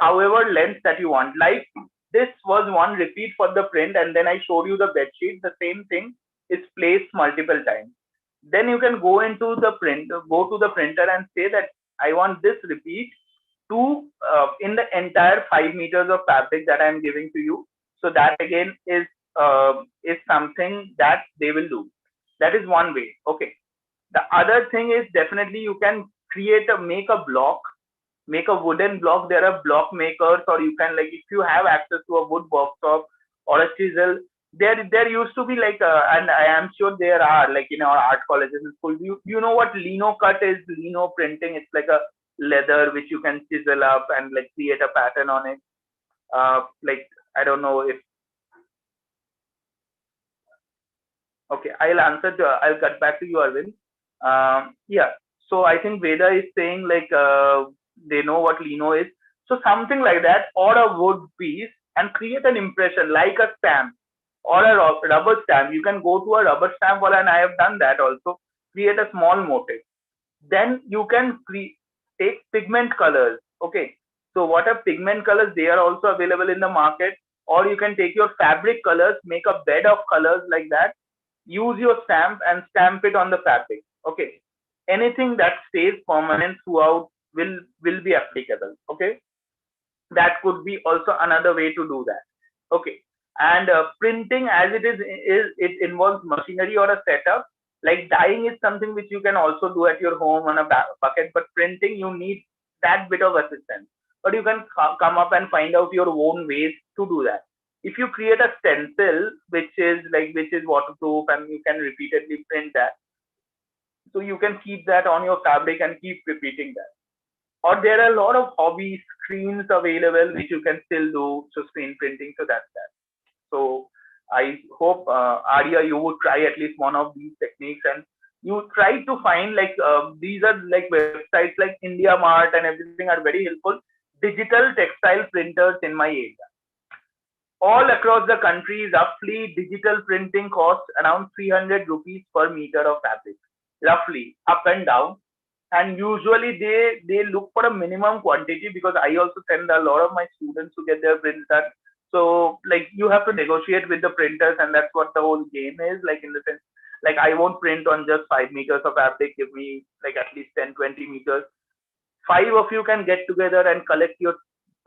however length that you want. Like this was one repeat for the print, and then I showed you the bed sheet. The same thing is placed multiple times. Then you can go into the go to the printer and say that I want this repeat to in the entire 5 meters of fabric that I'm giving to you. So that again is something that they will do. That is one way. Okay. The other thing is definitely you can make a block, make a wooden block. There are block makers, or you can like if you have access to a wood workshop or a chisel, there used to be like and I am sure there are like in our art colleges and schools. You know what lino cut is? Lino printing. It's like a leather which you can chisel up and like create a pattern on it. Like I don't know if okay, I'll cut back to you, Arvind. Yeah. So I think Veda is saying like they know what lino is. So something like that, or a wood piece, and create an impression like a stamp or a rubber stamp. You can go to a rubber stamp wall, and I have done that also. Create a small motif. Then you can take pigment colors. Okay, so what are pigment colors? They are also available in the market. Or you can take your fabric colors, make a bed of colors like that, use your stamp and stamp it on the fabric. Okay, anything that stays permanent throughout will be applicable. Okay, that could be also another way to do that. Okay, and printing, as it involves machinery or a setup. Like dyeing is something which you can also do at your home on a bucket, but printing you need that bit of assistance. But you can come up and find out your own ways to do that. If you create a stencil which is waterproof and you can repeatedly print that, so you can keep that on your fabric and keep repeating that. Or there are a lot of hobby screens available which you can still do, so screen printing. So that's that. So I hope Arya, you would try at least one of these techniques, and you try to find like these are like websites like India Mart and everything are very helpful. Digital textile printers in my area. All across the country, roughly digital printing costs around 300 rupees per meter of fabric, roughly up and down. And usually they look for a minimum quantity, because I also send a lot of my students to get their prints done. So like you have to negotiate with the printers, and that's what the whole game is, like in the sense, like I won't print on just 5 meters of fabric, give me like at least 10-20 meters. Five of you can get together and collect your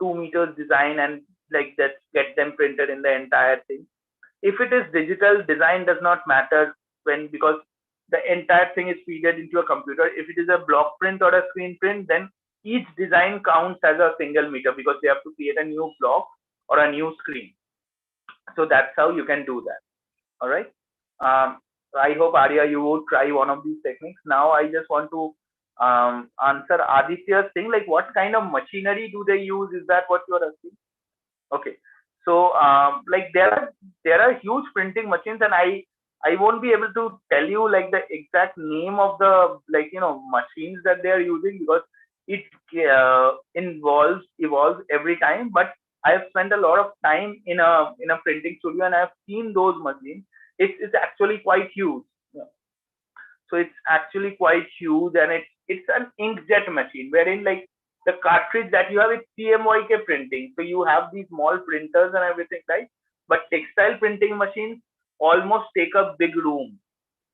2 meters design, and like that get them printed in the entire thing. If it is digital, design does not matter, when because the entire thing is fed into a computer. If it is a block print or a screen print, then each design counts as a single meter, because they have to create a new block or a new screen. So that's how you can do that. All right. I hope Arya, you would try one of these techniques. Now I just want to answer Aditya's thing, like what kind of machinery do they use? Is that what you're asking? Okay. So like there are huge printing machines, and I won't be able to tell you like the exact name of the machines that they are using, because it evolves every time. But I have spent a lot of time in a printing studio, and I have seen those machines. It's actually quite huge. Yeah. So it's actually quite huge, and it's an inkjet machine, wherein like the cartridge that you have, it's CMYK printing. So you have these small printers and everything, right? But textile printing machines almost take a big room.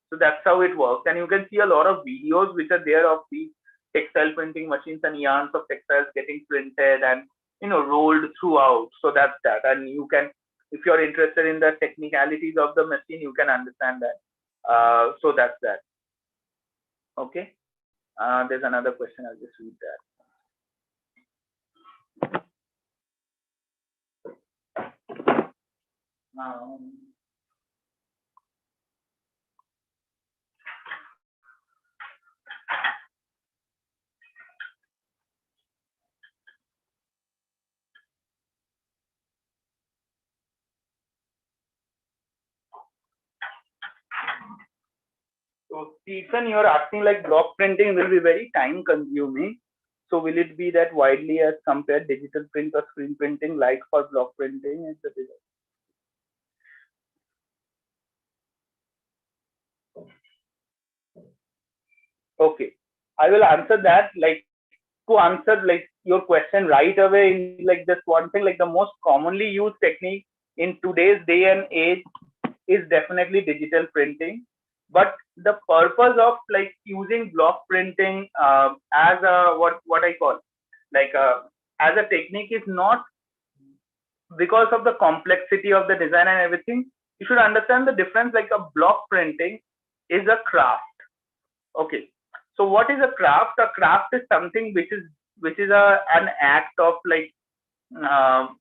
So that's how it works. And you can see a lot of videos which are there of these textile printing machines and yarns of textiles getting printed and rolled throughout. So that's that. And you can, if you're interested in the technicalities of the machine, you can understand that. So that's that. Okay. There's another question. I'll just read that. So Stephen, you're asking like block printing will be very time consuming. So will it be that widely as compared digital print or screen printing, like for block printing? Is the Okay, I will answer that. Like to answer like your question right away, in like just one thing, like the most commonly used technique in today's day and age is definitely digital printing. But the purpose of like using block printing as a what I call like as a technique is not because of the complexity of the design and everything. You should understand the difference. Like a block printing is a craft. Okay, so what is a craft? A craft is something which is an act of like um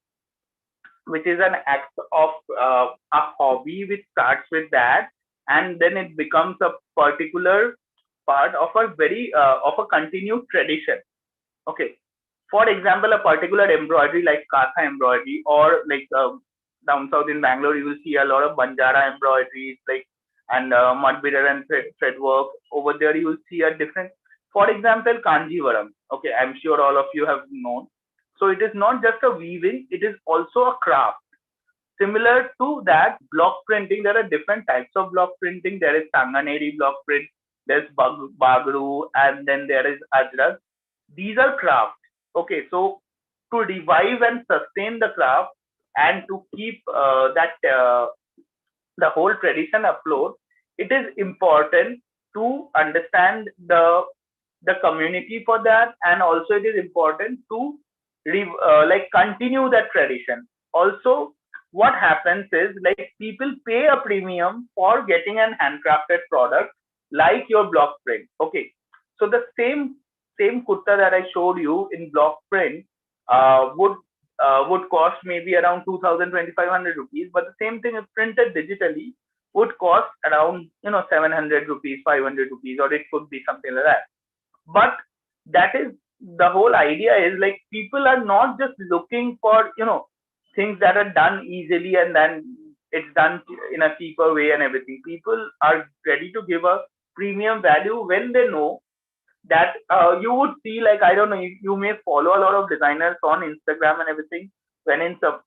which is an act of a hobby which starts with that, and then it becomes a particular part of a very of a continued tradition. Okay, for example, a particular embroidery like Katha embroidery, or like down south in Bangalore, you will see a lot of Banjara embroideries, like and mud beater and thread work. Over there, you will see a different. For example, Kanjivaram. Okay, I'm sure all of you have known. So it is not just a weaving, it is also a craft. Similar to that, block printing, there are different types of block printing. There is Sanganeri block print, there's Bagru, and then there is Ajrak. These are crafts. Okay, so to revive and sustain the craft and to keep the whole tradition afloat, it is important to understand the community for that, and also it is important to like continue that tradition. Also, what happens is like people pay a premium for getting an handcrafted product like your block print. Okay, so the same kurta that I showed you in block print would cost maybe around 2,000 rupees, but the same thing if printed digitally would cost around 700 rupees, 500 rupees, or it could be something like that. But that is the whole idea, is like people are not just looking for things that are done easily and then it's done in a cheaper way and everything. People are ready to give a premium value when they know that you would see, like, I don't know, you may follow a lot of designers on Instagram and everything. When in some,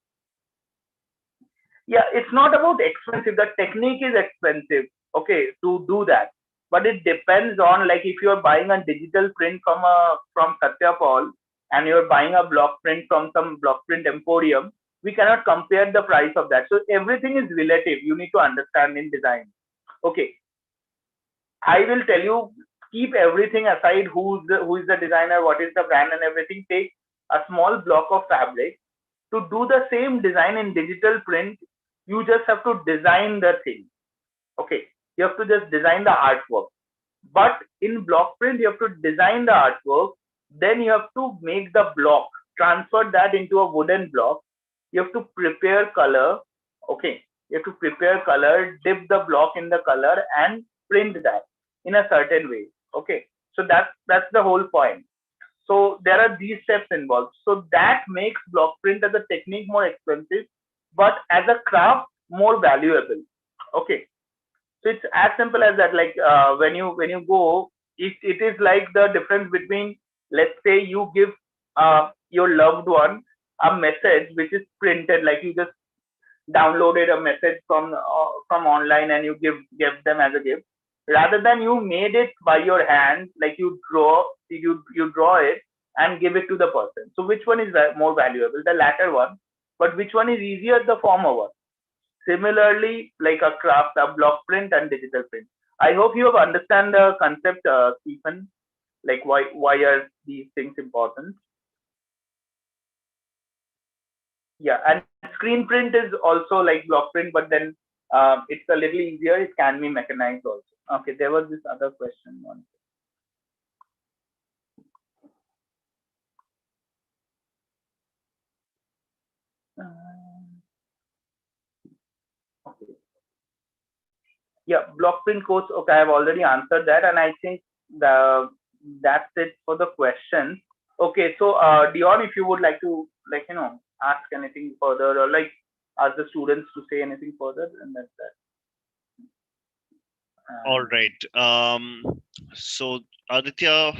yeah, it's not about expensive, the technique is expensive, okay, to do that. But it depends on, like, if you're buying a digital print from Satya Paul and you're buying a block print from some block print emporium, we cannot compare the price of that. So everything is relative, you need to understand in design. Okay, I will tell you, keep everything aside, who is the designer, what is the brand and everything. Take a small block of fabric. To do the same design in digital print, you just have to design the thing. Okay, you have to just design the artwork. But in block print, you have to design the artwork, then you have to make the block, transfer that into a wooden block. You have to prepare color. Okay, you have to prepare color, dip the block in the color, and print that in a certain way. Okay, so that's the whole point. So there are these steps involved. So that makes block print as a technique more expensive, but as a craft more valuable. Okay, so it's as simple as that. Like when you go, it is like the difference between, let's say you give your loved one a message which is printed, like you just downloaded a message from online and you give them as a gift, rather than you made it by your hand, like you draw it and give it to the person. So which one is more valuable? The latter one. But which one is easier? The former one. Similarly, like a craft, a block print and digital print. I hope you have understand the concept, Stephen, like why are these things important. Yeah, and screen print is also like block print, but then it's a little easier. It can be mechanized also. Okay, there was this other question one. Okay. Yeah, block print course. Okay, I have already answered that, and I think that's it for the questions. Okay, so Dion, if you would like to, like, ask anything further, or like ask the students to say anything further, and that's that. All right. So Aditya,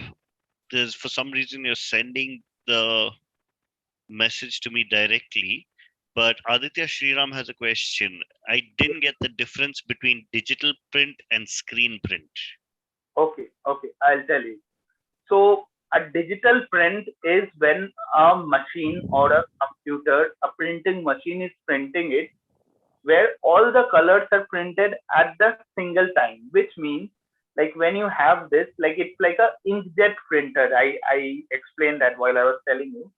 there's for some reason you're sending the message to me directly, but Aditya Shriram has a question. I didn't get the difference between digital print and screen print. Okay, I'll tell you. So a digital print is when a machine or a computer, a printing machine is printing it, where all the colors are printed at the single time, which means like when you have this, like it's like a inkjet printer. I explained that while I was telling you.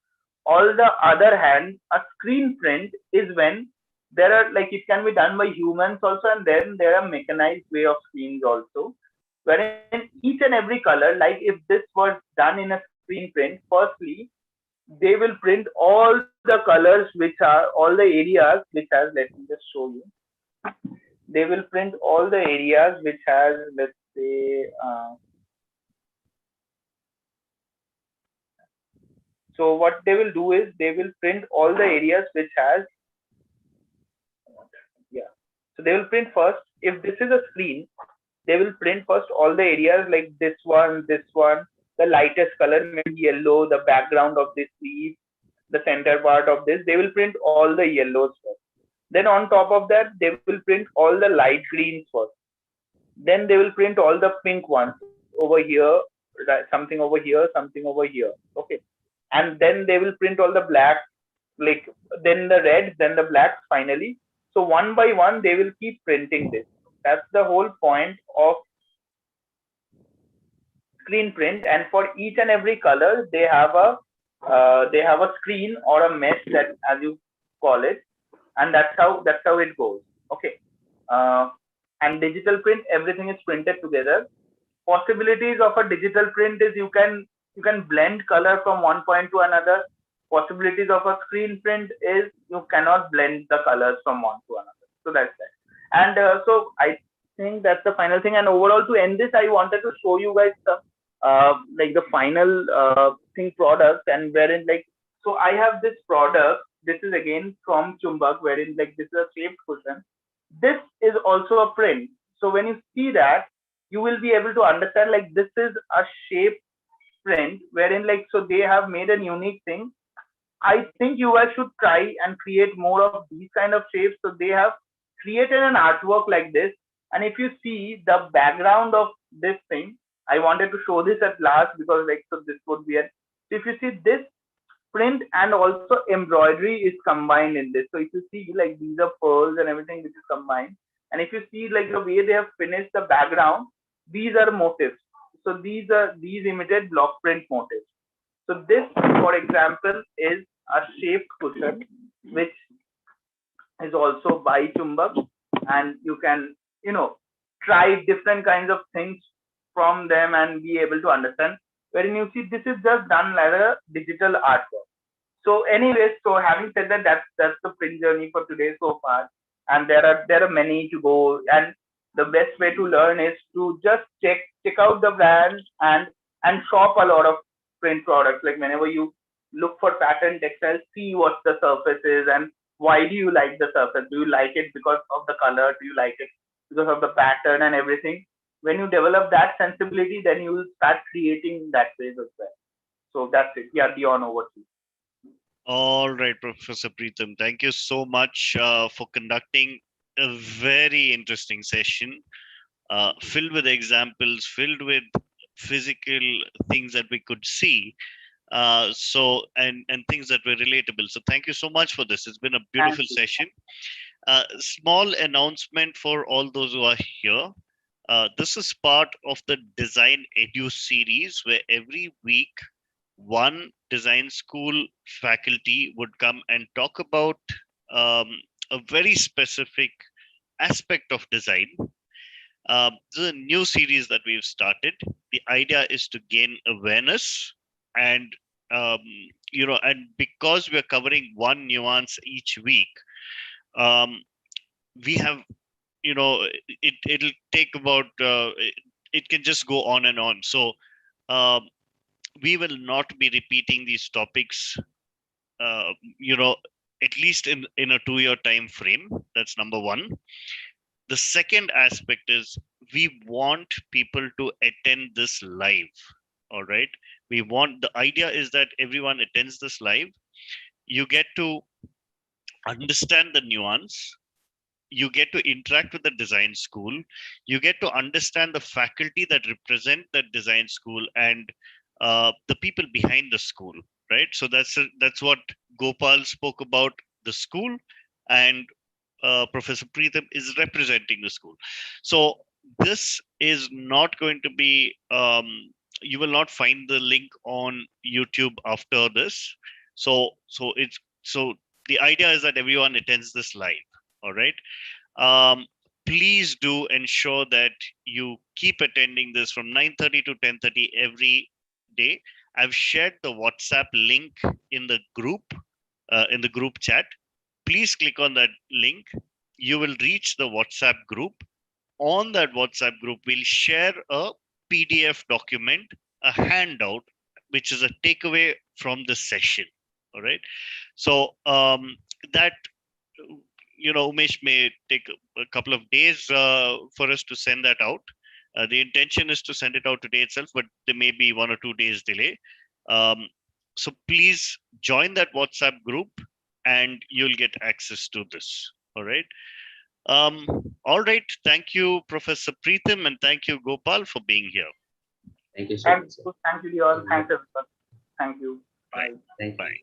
All the other hand, a screen print is when there are, like, it can be done by humans also, and then there are mechanized way of screens also, wherein each and every color, like if this was done in a screen print, firstly they will print all the colors which are all the areas which has, let me just show you, they will print all the areas which has, let's say, so what they will do is they will print all the areas which has, yeah, so they will print first, if this is a screen, they will print first all the areas like this one, the lightest color, maybe yellow, the background of this sleeve, the center part of this, they will print all the yellows first. Then on top of that, they will print all the light greens first. Then they will print all the pink ones over here, something over here, something over here. Okay. And then they will print all the black, like then the reds, then the blacks finally. So one by one, they will keep printing this. That's the whole point of screen print. And for each and every color, they have a screen or a mesh, that as you call it, and that's how it goes. Okay. Uh, and digital print, everything is printed together. Possibilities of a digital print is you can blend color from one point to another. Possibilities of a screen print is you cannot blend the colors from one to another. So that's that. And so I think that's the final thing. And overall, to end this, I wanted to show you guys the like the final thing product, and wherein like, so I have this product. This is again from Chumbak, wherein like this is a shaped cushion. This is also a print. So when you see that, you will be able to understand like this is a shape print, wherein like, so they have made a unique thing. I think you guys should try and create more of these kind of shapes. So they have created an artwork like this. And if you see the background of this thing, I wanted to show this at last because like, so this would be a, so if you see this print and also embroidery is combined in this. So if you see like these are pearls and everything which is combined. And if you see like the way they have finished the background, these are motifs. So these imitate block print motifs. So this, for example, is a shaped cushion, which is also by Chumbak, and you can, try different kinds of things from them and be able to understand. Wherein you see, this is just done like a digital artwork. So, anyways, so having said that, that's the print journey for today so far, and there are many to go. And the best way to learn is to just check out the brands and shop a lot of print products. Like whenever you look for pattern textiles, see what the surface is and why do you like the surface. Do you like it because of the color? Do you like it because of the pattern and everything? When you develop that sensibility, then you will start creating that ways as well. So that's it. Yeah, Dion, over to you. All right, Professor Pritam, thank you so much for conducting a very interesting session, filled with examples, filled with physical things that we could see. And things that were relatable. So thank you so much for this. It's been a beautiful session. Small announcement for all those who are here. This is part of the Design Edu series, where every week one design school faculty would come and talk about a very specific aspect of design. This is a new series that we've started. The idea is to gain awareness, and and because we're covering one nuance each week, we have, it'll take about it can just go on and on. So we will not be repeating these topics, at least in a 2-year time frame. That's number one. The second aspect is we want people to attend this live. All right. The idea is that everyone attends this live. You get to understand the nuance. You get to interact with the design school. You get to understand the faculty that represent the design school and the people behind the school. Right. So that's what Gopal spoke about, the school, and Professor Pritam is representing the school. So this is not going to be, you will not find the link on YouTube after this. So the idea is that everyone attends this live. All right. Please do ensure that you keep attending this from 9:30 to 10:30 every day. I've shared the WhatsApp link in the group chat. Please click on that link. You will reach the WhatsApp group. On that WhatsApp group, we'll share a PDF document, a handout, which is a takeaway from the session. All right. So that, Umesh, may take a couple of days for us to send that out. The intention is to send it out today itself, but there may be 1 or 2 days delay. So please join that WhatsApp group and you'll get access to this. All right. All right. Thank you, Professor Pritam, and thank you, Gopal, for being here. Thank you so much, sir. Thank you, Leon. Thank you. Thanks, everyone. Thank you. Right. Bye. Thank you. Bye.